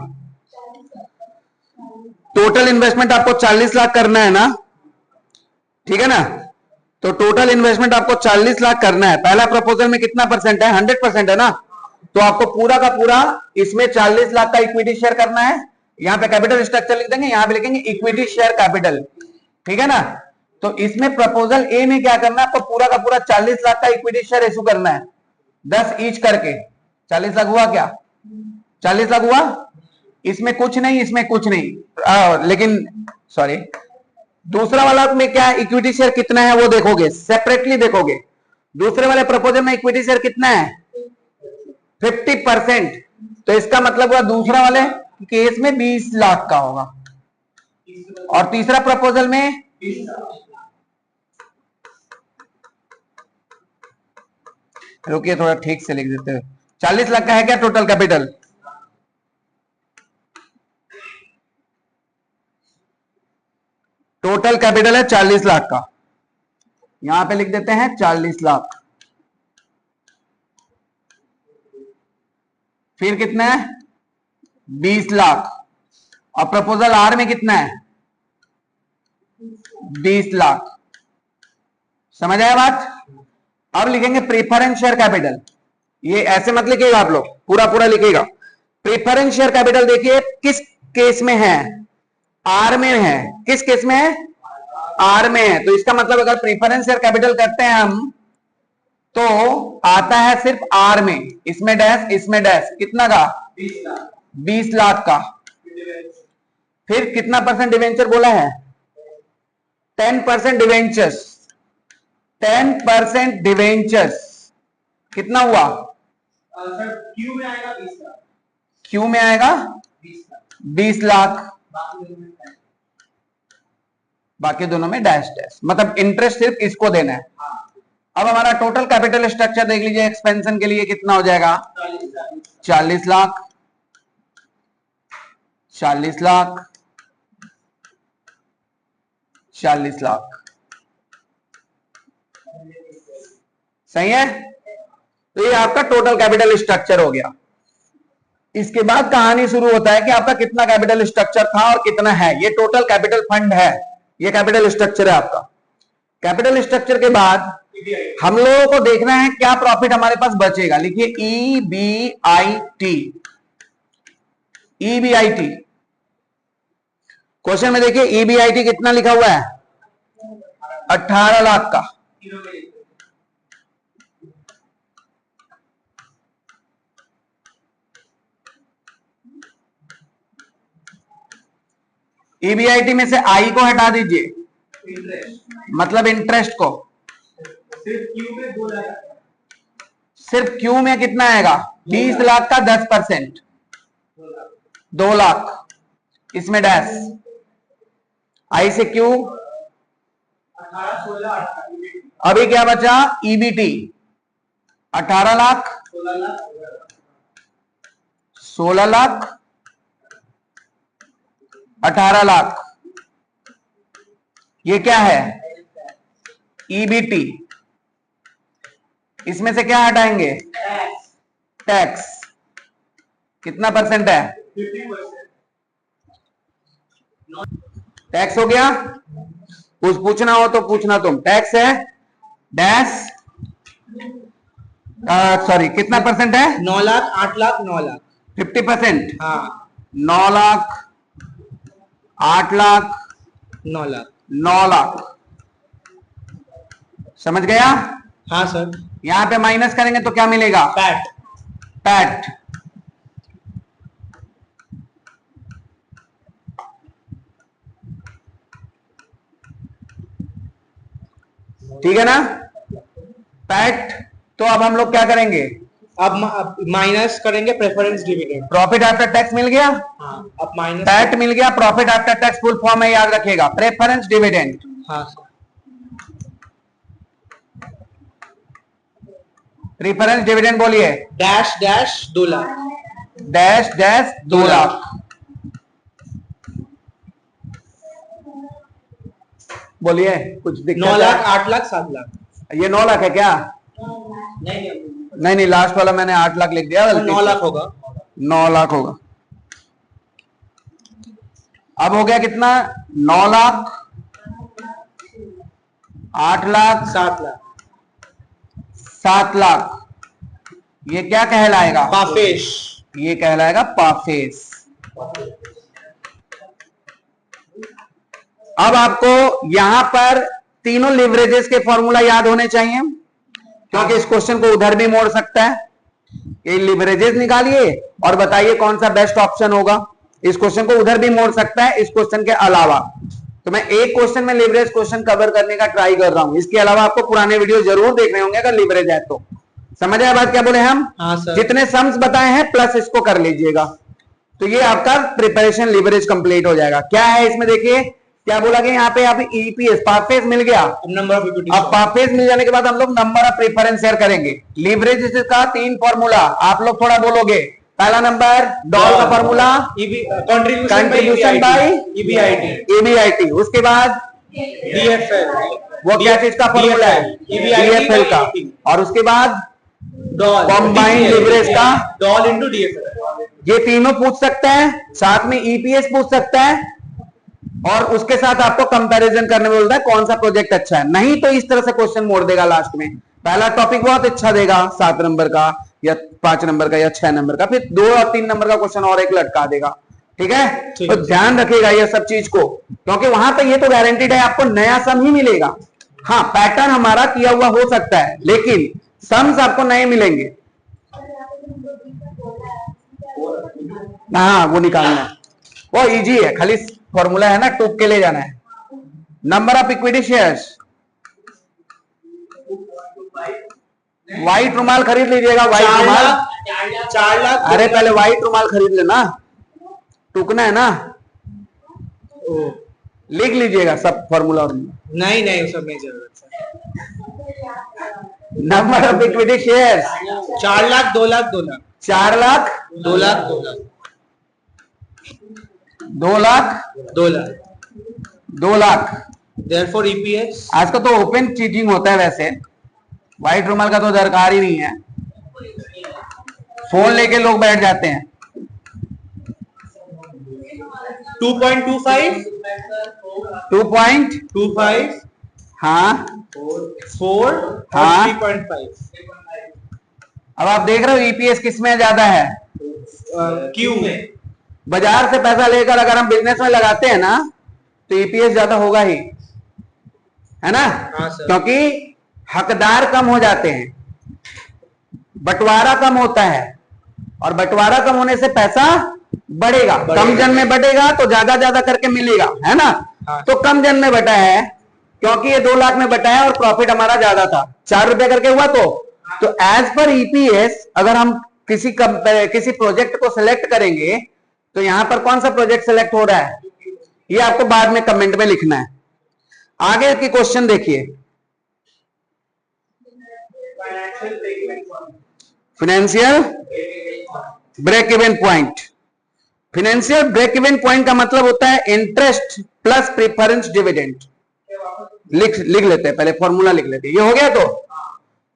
टोटल इन्वेस्टमेंट आपको 40 लाख करना है ना, ठीक है ना। तो टोटल इन्वेस्टमेंट आपको 40 लाख करना है। पहला प्रपोजल में कितना परसेंट है, 100% है ना, तो आपको पूरा का पूरा इसमें 40 लाख का इक्विटी शेयर करना है। यहां पे कैपिटल स्ट्रक्चर लिख देंगे, यहां पे लिखेंगे इक्विटी शेयर कैपिटल, ठीक है ना। तो इसमें प्रपोजल ए में क्या करना है, आपको पूरा का पूरा 40 लाख का इक्विटी शेयर इशू करना है, 10 ईच करके। 40 लाख हुआ क्या? 40 लाख हुआ। इसमें कुछ नहीं, इसमें कुछ नहीं, लेकिन सॉरी, दूसरा वाला में क्या इक्विटी शेयर कितना है वो देखोगे, सेपरेटली देखोगे। दूसरे वाले प्रपोजल में इक्विटी शेयर कितना है? 50%। तो इसका मतलब हुआ दूसरा वाले केस में 20 लाख का होगा, और तीसरा प्रपोजल में रुकिए थोड़ा ठीक से लिख देते हैं। 40 लाख का है क्या टोटल कैपिटल? टोटल कैपिटल है 40 लाख का, यहां पे लिख देते हैं 40 लाख। फिर कितना है? 20 लाख। और प्रपोजल आर में कितना है? 20 लाख। समझ आया बात? अब लिखेंगे प्रेफरेंस शेयर कैपिटल। ये ऐसे मत लिखिएगा आप लोग, पूरा पूरा लिखिएगा। प्रेफरेंस शेयर कैपिटल देखिए किस केस में है? आर में है। किस केस में है? आर में है। तो इसका मतलब अगर प्रेफरेंस शेयर कैपिटल करते हैं हम तो आता है सिर्फ आर में, इसमें डैश इसमें डैश, कितना का? 20 लाख का। फिर कितना परसेंट डिवेंचर बोला है? 10% डिवेंचर्स। 10% डिवेंचर्स कितना हुआ? क्यू में आएगा 20 लाख। क्यू में आएगा 20 लाख, बाकी दोनों में डैश डैश, मतलब इंटरेस्ट सिर्फ इसको देना है। अब हमारा टोटल कैपिटल स्ट्रक्चर देख लीजिए, एक्सपेंशन के लिए कितना हो जाएगा? 40 लाख, 40 लाख, 40 लाख। सही है? तो ये आपका टोटल कैपिटल स्ट्रक्चर हो गया। इसके बाद कहानी शुरू होता है कि आपका कितना कैपिटल स्ट्रक्चर था और कितना है। ये टोटल कैपिटल फंड है, ये कैपिटल स्ट्रक्चर है आपका। कैपिटल स्ट्रक्चर के बाद हम लोगों को देखना है क्या प्रॉफिट हमारे पास बचेगा। लिखिए EBIT। EBIT क्वेश्चन में देखिए EBIT कितना लिखा हुआ है? 18 लाख का। EBIT में से आई को हटा दीजिए, मतलब इंटरेस्ट को। सिर्फ क्यू में कितना आएगा? 20 लाख का 10%, 2 लाख, इसमें डैश। आई से क्यू 18, 16, 18। अभी क्या बचा? EBT 18 लाख, 16 लाख, 18 लाख। ये क्या है? EBT। इसमें से क्या हटाएंगे? टैक्स। कितना परसेंट है? 50%। टैक्स हो गया। कुछ पूछना हो तो पूछना तुम। टैक्स है डैश, सॉरी कितना परसेंट है? 9 लाख, 8 लाख, 9 लाख। 50%। हाँ, 9 लाख, 8 लाख, 9 लाख। 9 लाख। समझ गया? हाँ सर। यहां पे माइनस करेंगे तो क्या मिलेगा? पैट। पैट। ठीक है ना? पैट। तो अब हम लोग क्या करेंगे? अब माइनस करेंगे preference dividend. Profit after tax मिल गया। हाँ, अब माइनस पैट मिल गया। Profit after tax full form में याद रखिएगा, प्रेफरेंस डिविडेंड। हाँ सर। प्रेफरेंस डिविडेंड बोलिए। Dash dash 2 lakh. Dash dash 2 lakh. बोलिए कुछ दिक्कत? 9 लाख, 8 लाख, 7 लाख। ये 9 लाख है क्या? नहीं, नहीं, लास्ट वाला मैंने 8 लाख लिख दिया। 9 लाख होगा। 9 लाख होगा। अब हो गया कितना? 9 लाख, 8 लाख, 7 लाख। 7 लाख। ये क्या कहलाएगा? पाफेश। ये कहलाएगा पाफेस। अब आपको यहां पर तीनों लिवरेजेस के फॉर्मूला याद होने चाहिए, क्योंकि इस क्वेश्चन को उधर भी मोड़ सकता है। ये लिवरेजेस निकालिए और बताइए कौन सा बेस्ट ऑप्शन होगा। इस क्वेश्चन को उधर भी मोड़ सकता है इस क्वेश्चन के अलावा। तो मैं एक क्वेश्चन में लिवरेज क्वेश्चन कवर करने का ट्राई कर रहा हूं। इसके अलावा आपको पुराने वीडियो जरूर देखने होंगे अगर लिवरेज है तो। समझ आया बात क्या बोले हम? हाँ सर। जितने सम्स बताए हैं प्लस इसको कर लीजिएगा, तो ये आपका प्रिपरेशन लिवरेज कंप्लीट हो जाएगा। क्या है इसमें देखिए, क्या बोला गया यहाँ पे? आप ईपीएस पाफेज मिल गया। Number of equity. अब पाफेज मिल जाने के बाद हम लोग नंबर ऑफ प्रेफरेंस शेयर करेंगे। लीवरेज का 3 फॉर्मूला आप लोग थोड़ा बोलोगे। पहला नंबर डॉल का फॉर्मूला, कंट्रीब्यूशन बाय ईबीआईटी। उसके बाद डीएफएल, वो क्या चीज का फॉर्मूला है? डीएफएल का। और उसके बाद कॉम्बाइंड लिवरेज का डॉल इनटू डीएफएल। ये तीनों पूछ सकता है, साथ में ईपीएस पूछ सकता है, और उसके साथ आपको कंपैरिजन करने में बोलता है कौन सा प्रोजेक्ट अच्छा है। नहीं तो इस तरह से क्वेश्चन मोड़ देगा लास्ट में। पहला टॉपिक बहुत अच्छा देगा 7 नंबर का या 5 नंबर का या 6 नंबर का, फिर 2 और 3 नंबर का क्वेश्चन और एक लटका देगा। ठीक है? तो ध्यान रखिएगा ये सब चीज को, क्योंकि वहां पे ये तो गारंटीड है आपको नया सम ही मिलेगा। हाँ, पैटर्न हमारा किया हुआ हो सकता है, लेकिन सम्स आपको नए मिलेंगे। हाँ, वो निकालना है, वो इजी है, खाली फॉर्मूला है ना, टूक के ले जाना है। Number of equity shares, white रुमाल खरीद लीजिएगा। व्हाइट रुमाल 4 लाख। अरे पहले व्हाइट रुमाल खरीद लेना, टूकना है ना, लिख लीजिएगा सब फॉर्मूला। और नहीं नहीं, सब नहीं जरूरत। Number of equity shares 4 lakh 2 lakh 2 lakh 4 lakh 2 lakh 2 lakh 2 lakh 2 lakh 2 lakh. Therefore EPS. आज का तो ओपन चीटिंग होता है वैसे, व्हाइट रुमाल का तो दरकार ही नहीं है, फोन लेके लोग बैठ जाते हैं। 2.25 2.25 हाँ 4 हाँ। 3.5 अब आप देख रहे हो ईपीएस किसमें ज्यादा है? क्यू में। बाजार से पैसा लेकर अगर हम बिजनेस में लगाते हैं ना, तो ईपीएस ज्यादा होगा ही, है ना? हाँ सर। क्योंकि हकदार कम हो जाते हैं, बंटवारा कम होता है, और बंटवारा कम होने से पैसा बढ़ेगा। कम जन में बटेगा तो ज्यादा ज्यादा करके मिलेगा, है ना? हाँ। तो कम जन में बटा है, क्योंकि ये 2 लाख में बटा है और प्रॉफिट हमारा ज्यादा था, 4 रुपए करके हुआ। तो एज पर ईपीएस अगर हम किसी प्रोजेक्ट को सिलेक्ट करेंगे, तो यहां पर कौन सा प्रोजेक्ट सिलेक्ट हो रहा है ये आपको बाद में कमेंट में लिखना है। आगे की क्वेश्चन देखिए, financial break even point. Financial break even point का मतलब होता है इंटरेस्ट प्लस प्रेफरेंस डिविडेंड। लिख लेते हैं, पहले फॉर्मूला लिख लेते हैं। ये हो गया, तो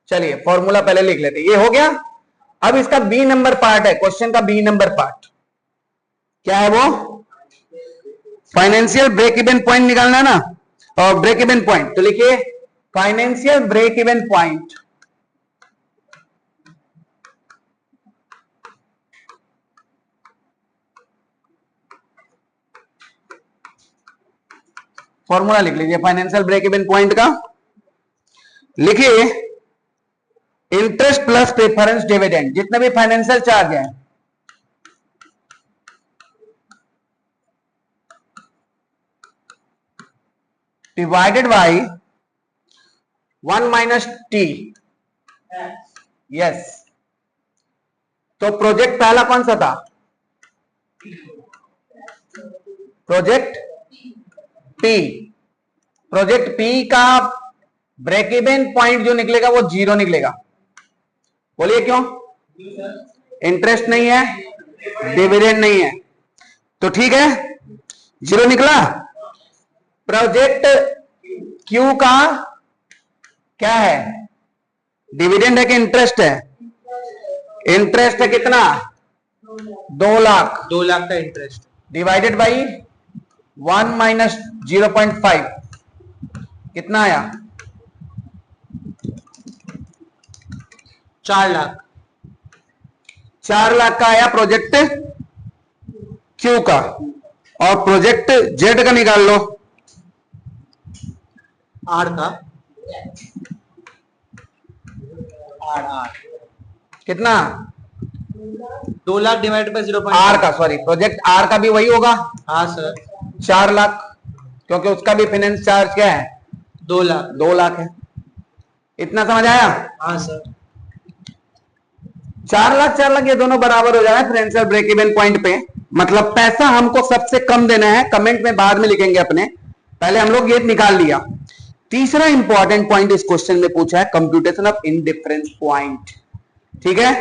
चलिए फॉर्मूला पहले लिख लेते हैं। ये हो गया। अब इसका बी नंबर पार्ट है, क्वेश्चन का बी नंबर पार्ट क्या है? वो फाइनेंशियल ब्रेक इवन पॉइंट निकालना है ना, और ब्रेक इवन पॉइंट तो लिखिए financial break even point formula लिख लीजिए फाइनेंशियल ब्रेक इवन पॉइंट का। लिखिए इंटरेस्ट प्लस प्रेफरेंस डिविडेंड, जितने भी फाइनेंशियल चार्ज है, divided by 1 minus T. Yes, तो प्रोजेक्ट पहला कौन सा था? Project P. प्रोजेक्ट पी का ब्रेक इवन पॉइंट जो निकलेगा वो 0 निकलेगा। बोलिए क्यों? इंटरेस्ट नहीं है, डिविडेंड नहीं है, तो ठीक है 0 निकला। प्रोजेक्ट क्यू का क्या है? डिविडेंड है कि इंटरेस्ट है? इंटरेस्ट है कितना? 2 लाख। 2 लाख का इंटरेस्ट डिवाइडेड बाई 1 माइनस 0.5 कितना आया? 4 लाख। 4 लाख का आया प्रोजेक्ट क्यू का, और प्रोजेक्ट जेड का निकाल लो। आर का आर कितना? 2 लाख डिवाइड बाय 0. आर का, सॉरी, प्रोजेक्ट आर का भी वही होगा। हाँ सर, 4 लाख, क्योंकि उसका भी फाइनेंस चार्ज क्या है? 2 लाख। 2 लाख है। इतना समझ आया? हाँ सर। 4 लाख 4 लाख ये दोनों बराबर हो जाए फाइनेंशियल ब्रेक इवन पॉइंट पे। मतलब पैसा हमको सबसे कम देना है, कमेंट में बाद में लिखेंगे अपने, पहले हम लोग ये निकाल लिया। तीसरा इंपॉर्टेंट पॉइंट इस क्वेश्चन में पूछा है, कंप्यूटेशन ऑफ इनडिफरेंस पॉइंट। ठीक है,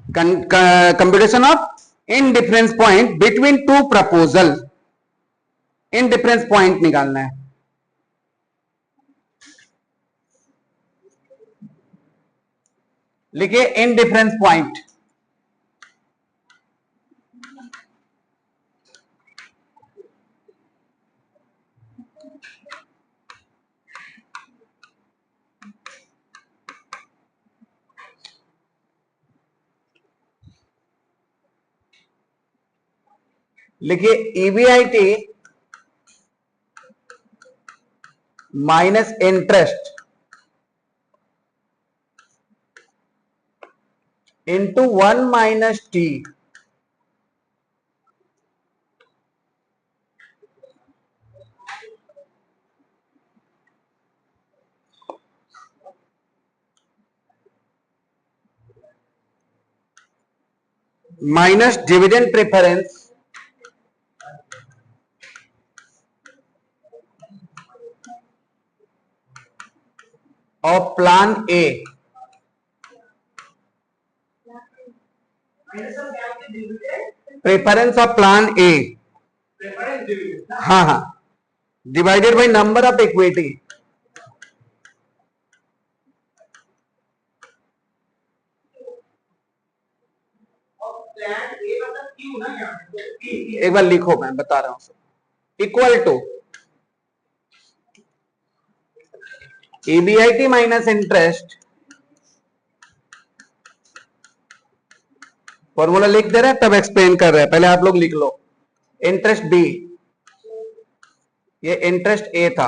computation of indifference point between two proposal, indifference point निकालना है। लिखिए इनडिफरेंस पॉइंट। लिखिए EBIT minus interest into 1 minus T minus dividend preference of plan A. Preference of plan A, हाँ हाँ, divided by number of equity. एक बार लिखो, मैं बता रहा हूं। Equal to EBIT minus interest, formula लिख दे रहे हैं तब एक्सप्लेन कर रहे हैं, पहले आप लोग लिख लो। इंटरेस्ट बी, ये इंटरेस्ट ए था,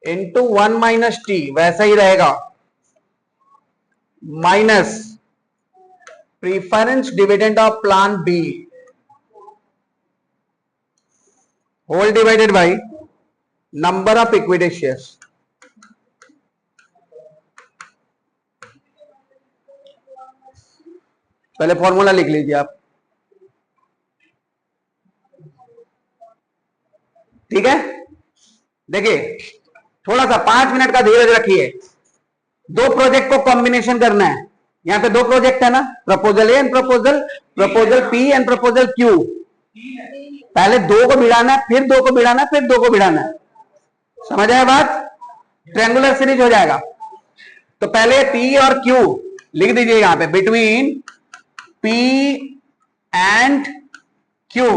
इंटू 1 माइनस टी, वैसा ही रहेगा, minus preference dividend of plan B, whole divided by number of equity shares. पहले फॉर्मूला लिख लीजिए आप, ठीक है। देखिए थोड़ा सा 5 मिनट का धीरज रखिए। दो प्रोजेक्ट को कॉम्बिनेशन करना है, यहां पे दो प्रोजेक्ट है ना, proposal A and proposal P and proposal Q. पहले दो को भिड़ाना है, फिर दो को भिड़ाना है, फिर दो को भिड़ाना है। समझ आया बात? ट्रायंगुलर सीरीज हो जाएगा। तो पहले पी और क्यू लिख दीजिए यहां पे, बिटवीन पी एंड क्यू।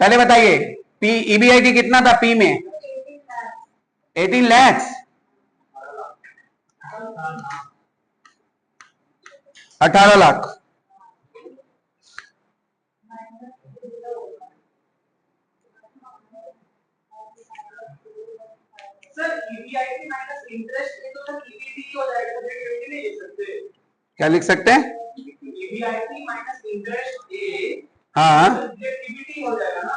पहले बताइए पी ईबीआईटी कितना था पी में? 18 lakh, 18 lakh. Sir EBIT minus interest ये तो सर ईबीटी हो जाएगा, तो ईबीटी नहीं लिख सकते। क्या लिख सकते हैं? ईबीआईटी माइनस इंटरेस्ट ए, हाँ, ये ईबीटी हो जाएगा ना।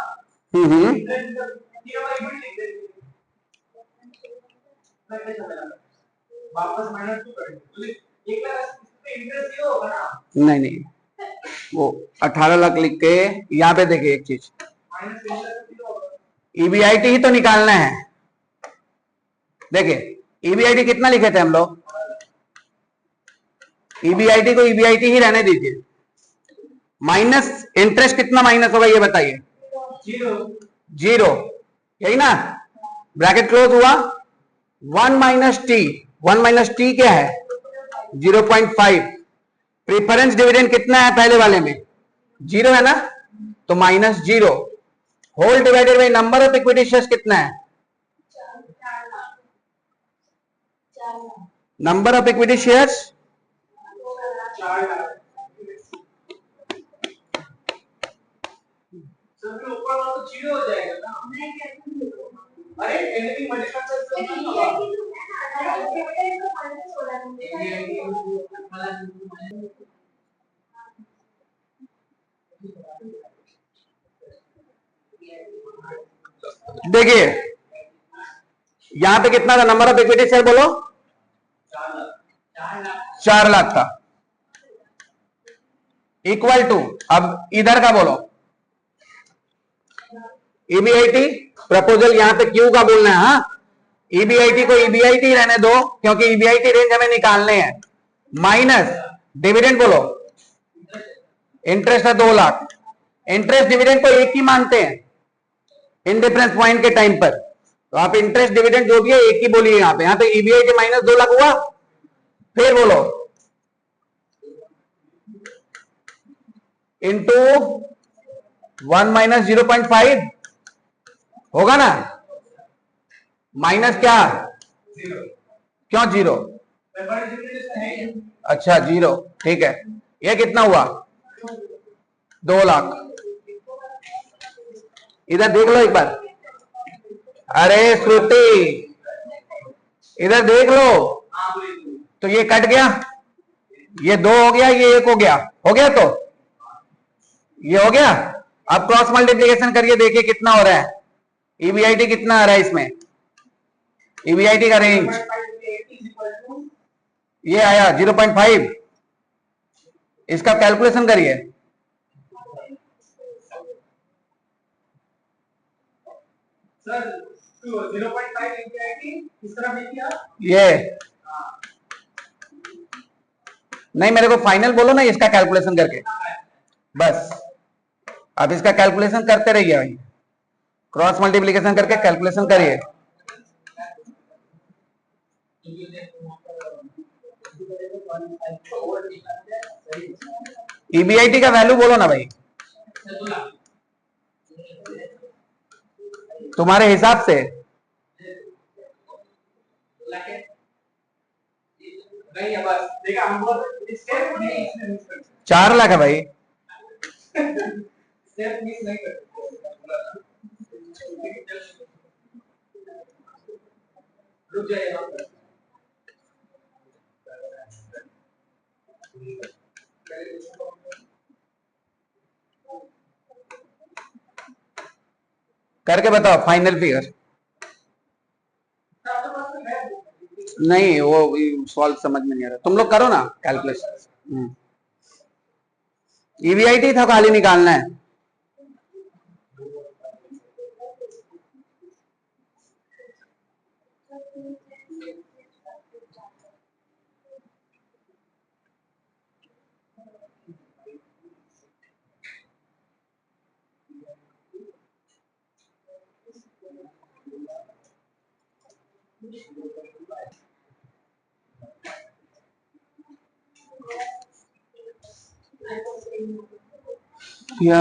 वापस माइनस क्यों करेंगे? एक लाख इंटरेस्ट ये होगा ना। नहीं नहीं, वो 18 लाख लिख के यहाँ पे देखिए एक चीज, ईबीआईटी ही तो निकालना है। देखिए ईबीआईटी कितना लिखे थे हम लोग? ईबीआईटी को ईबीआईटी ही रहने दीजिए। माइनस इंटरेस्ट कितना माइनस होगा ये बताइए? 0, यही ना, ब्रैकेट क्लोज हुआ। 1 माइनस टी, 1 माइनस टी क्या है? 0.5। प्रीफरेंस डिविडेंड कितना है पहले वाले में? 0 है ना, तो minus 0, whole divided by number of equity shares कितना है? Number of equity shares 4 lakh. Sir फिर ऊपर वाला तो 0 हो जाएगा ना। अरे एनीथिंग मल्टीप्लाई देखिए यहां पे कितना था नंबर ऑफ इक्विटी शेयर बोलो 4 लाख था इक्वल टू अब इधर का बोलो ईबीआईटी प्रपोजल यहां पे क्यू का बोलना है हाँ ईबीआईटी को ईबीआईटी रहने दो क्योंकि ईबीआईटी रेंज हमें निकालने हैं माइनस डिविडेंड बोलो इंटरेस्ट है 2 लाख इंटरेस्ट डिविडेंड को एक ही मानते हैं इन डिफरेंस पॉइंट के टाइम पर तो आप इंटरेस्ट डिविडेंड जो भी है एक ही बोलिए यहां पे ईबीआईटी माइनस 2 लाख हुआ फिर बोलो इंटू 1 माइनस 0.5 होगा ना माइनस क्या क्यों 0 अच्छा 0 ठीक है ये कितना हुआ 2 लाख इधर देख लो एक बार अरे श्रुति इधर देख लो तो ये कट गया ये 2 हो गया ये 1 हो गया तो ये हो गया अब क्रॉस मल्टीप्लिकेशन करिए देखिए कितना हो रहा है ईबीआईटी कितना आ रहा है इसमें ईबीआईटी का रेंज ये आया 0.5 इसका कैलकुलेशन करिए सर 0.5 किस तरह भी किया ये नहीं मेरे को फाइनल बोलो ना इसका कैलकुलेशन करके बस आप इसका कैलकुलेशन करते रहिए भाई क्रॉस मल्टीप्लिकेशन करके कैलकुलेशन करिए ईबीआईटी का वैल्यू बोलो ना भाई तुम्हारे हिसाब से नहीं है बस देखा हमको स्टेप नहीं 4 लाख है भाई स्टेप मिस नहीं करते रुक जाइए करके बताओ फाइनल फिगर नहीं वो सॉल्व समझ में नहीं आ रहा तुम लोग करो ना कैलकुलेशन ईवीआईटी था खाली निकालना है या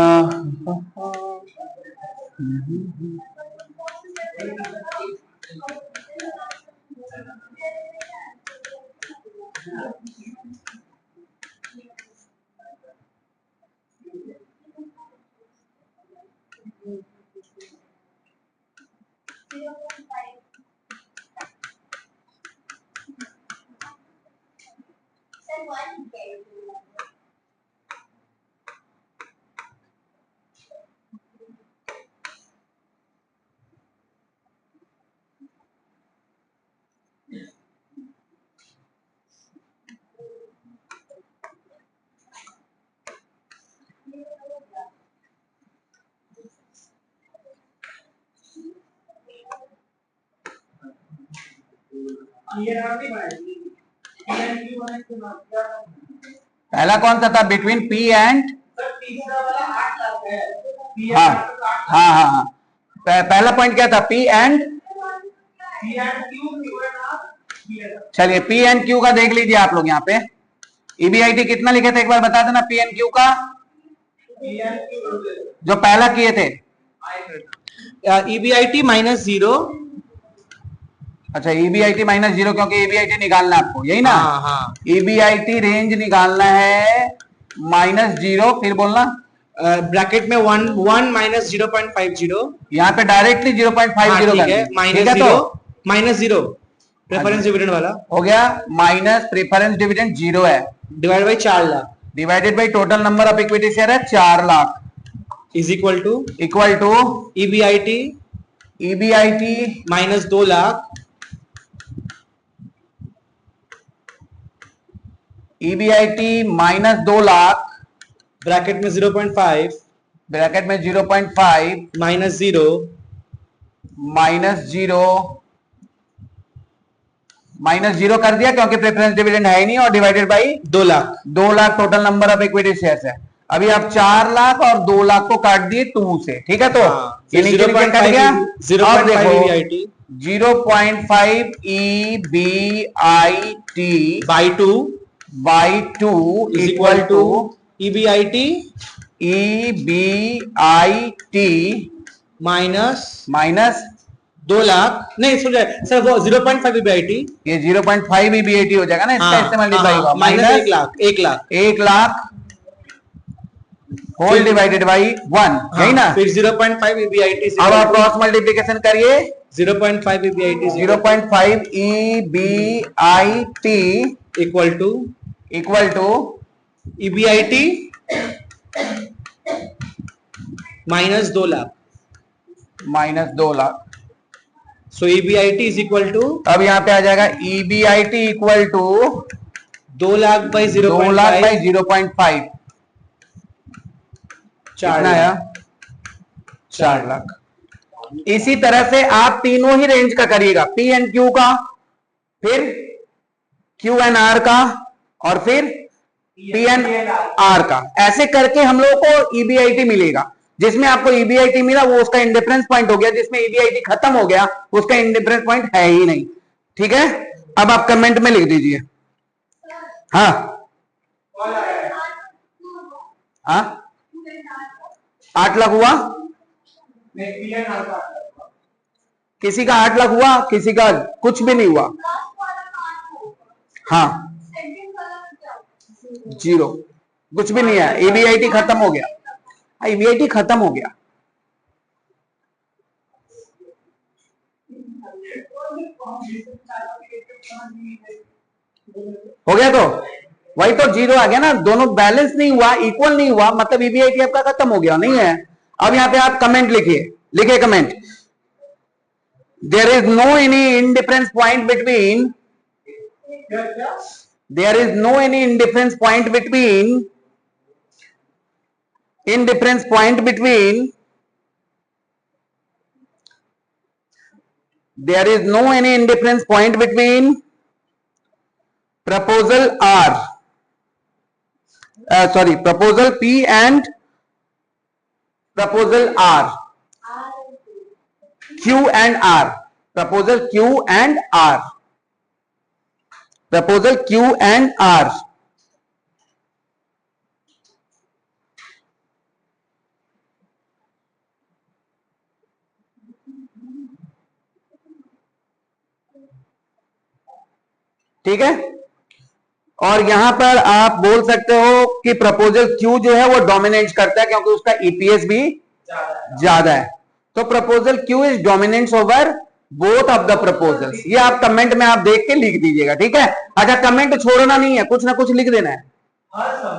पहला कौन सा था बिटवीन पी एंड हाँ हाँ हाँ हाँ पहला पॉइंट क्या था पी एंड चलिए पी एंड क्यू का देख लीजिए आप लोग यहाँ पे ईबीआईटी कितना लिखे थे एक बार बता देना पी एंड क्यू का जो पहला किए थे EBIT -0 अच्छा, EBIT माइनस 0, क्योंकि EBIT निकालना है आपको, यही ना? हाँ हाँ। EBIT रेंज निकालना है -0, फिर बोलना ब्रैकेट में 1 माइनस 0.50, यहाँ पे डायरेक्टली 0.50 ठीक कर है, दी। माइनस ठीक है, 0 तो माइनस 0 प्रेफरेंस डिविडेंड वाला हो गया, माइनस प्रेफरेंस डिविडेंड 0 है, divide by 4 lakh divided by total number of equity share है 4 lakh, is equal to EBIT minus 2 lakh EBIT minus 2 lakh, bracket में 0.5 ब्रैकेट में 0.5 माइनस 0 माइनस 0 कर दिया, क्योंकि प्रेफरेंस डिविडेंड है ही नहीं, और divided by 2 lakh 2 lakh total number of equity shares है। अभी आप 4 लाख और 2 लाख को काट दिए 2 से, ठीक है, तो ये नीचे नीचे कट गया। अब देखो 0.5 EBIT by 2 equal to EBIT minus 2 lakh, नहीं सुन रहे सर, वो 0.5 EBIT, ये 0.5 EBIT हो जाएगा ना, इसका इस्तेमाल होगा, minus 1 lakh whole divided by 1, यही ना? फिर 0.5 EBIT, अब आप क्रॉस मल्टीप्लीकेशन करिए, 0.5 EBIT 0.5 EBIT equal to EBIT minus 2 lakh, so EBIT is equal to, अब यहाँ पे आ जाएगा EBIT equal to 2 lakh by 2 lakh by 0.5 0.5, 4 कितना आया? 4 लाख। इसी तरह से आप तीनों ही रेंज का करिएगा, P एंड Q का, फिर Q एंड R का, और फिर P एंड R का। ऐसे करके हम लोगों को EBIT मिलेगा। जिसमें आपको EBIT मिला वो उसका इंडिफरेंस पॉइंट हो गया, जिसमें EBIT खत्म हो गया उसका इंडिफरेंस पॉइंट है ही नहीं। ठीक है, अब आप कमेंट में लिख दीजिए। हाँ हाँ, 8 लाख हुआ, किसी का 8 लाख हुआ, किसी का कुछ भी नहीं हुआ। हाँ, 0, कुछ भी नहीं है, EBIT खत्म हो गया, EBIT खत्म हो गया। हो गया, तो वही तो 0 आ गया ना, दोनों बैलेंस नहीं हुआ, इक्वल नहीं हुआ, मतलब EBIT आपका खत्म हो गया, नहीं है। अब यहाँ पे आप कमेंट लिखिए comment, there is no any indifference point between, there is no any indifference point between there is no any indifference point between proposal R, proposal P and proposal R, Q and R, proposal Q and R, proposal Q and R। ठीक है, और यहां पर आप बोल सकते हो कि प्रपोजल Q जो है वो डोमिनेट करता है, क्योंकि उसका EPS भी ज्यादा है, तो proposal Q is dominance over both of the proposals. ये आप कमेंट में आप देख के लिख दीजिएगा, ठीक है। अच्छा, कमेंट छोड़ना नहीं है, कुछ ना कुछ लिख देना है।